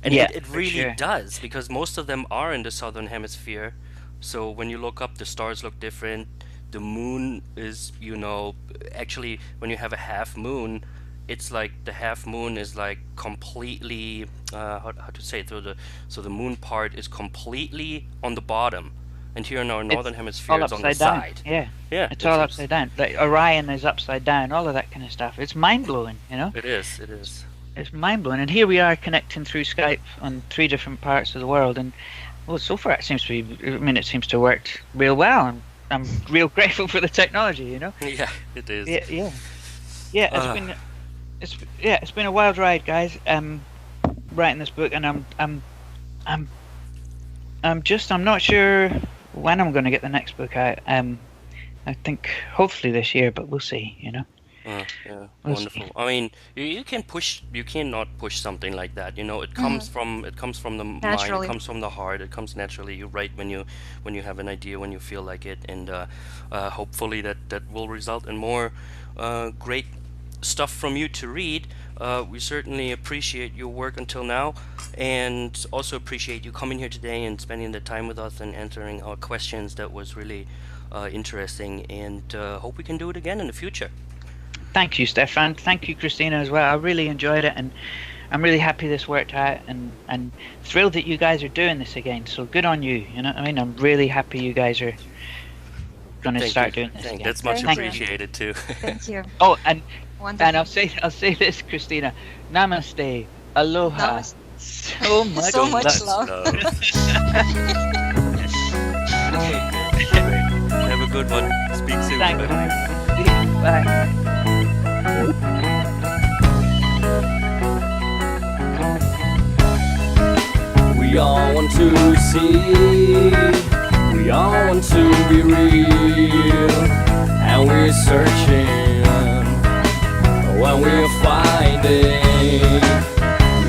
And it really does, because most of them are in the southern hemisphere. So when you look up, the stars look different. The moon is, actually, when you have a half moon, it's like the half moon is like completely how to say it, so the moon part is completely on the bottom, and here in our northern hemisphere all it's on the upside down. side. Yeah, Yeah, it's all upside down. Like Orion is upside down. All of that kind of stuff. It's mind blowing. It is. It is. It's mind blowing. And here we are connecting through Skype on 3 different parts of the world, and well, so far it seems to be. I mean, it seems to have worked real well. And I'm real grateful for the technology. Yeah, it is. Yeah. It's been a wild ride, guys. Writing this book, and I'm not sure when I'm going to get the next book out. I think hopefully this year, but we'll see. Yeah, We'll wonderful. see. I mean, you cannot push something like that. It comes from the mind, Naturally. it comes from the heart, it comes naturally. You write when you have an idea, when you feel like it, and hopefully that will result in more great stuff from you to read. We certainly appreciate your work until now, and also appreciate you coming here today and spending the time with us and answering our questions. That was really interesting, and hope we can do it again in the future. Thank you, Stefan. Thank you, Christina, as well. I really enjoyed it, and I'm really happy this worked out, and thrilled that you guys are doing this again. So good on you. You know what I mean? I'm really happy you guys are going to start doing this again. That's much Thank you. appreciated too. Thank you. Oh, and Wonderful. I'll say this, Christina. Namaste, aloha. Namaste. So much, So much love. love. Have a good one. Speak soon. Thank Bye. you. Bye. We all want to see, we all want to be real, and we're searching when we're finding.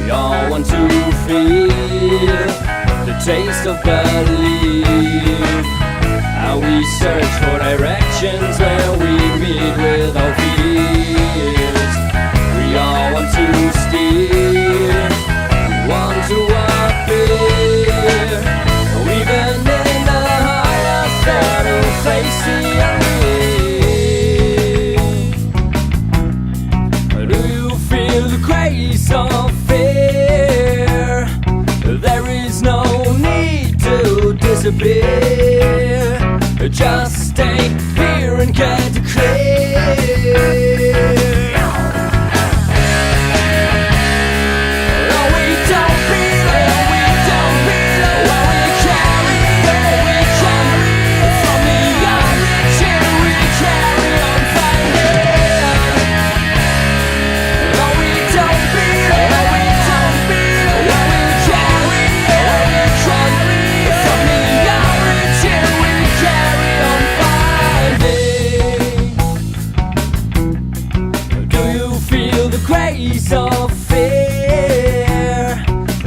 We all want to feel the taste of belief, and we search for directions where we meet with our fears. We all want to steer, we want to appear, even in the hardest battle, face the unreal. Do you feel the grace of fear? There is no need to disappear. Just take fear and get clear. Of fear,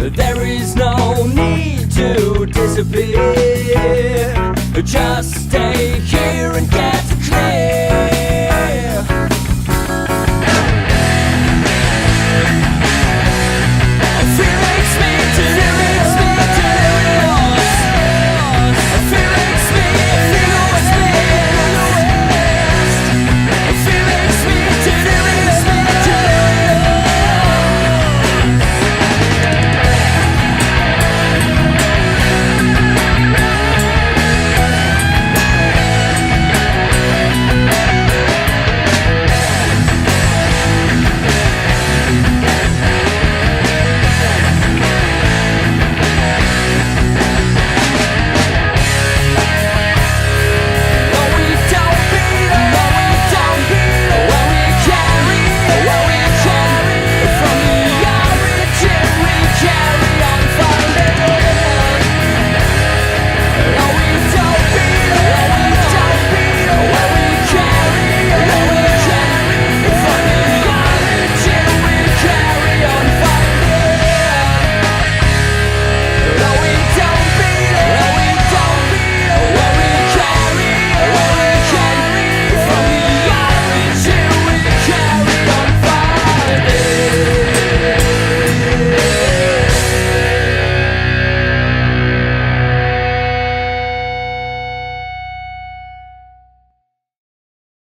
there is no need to disappear. Just stay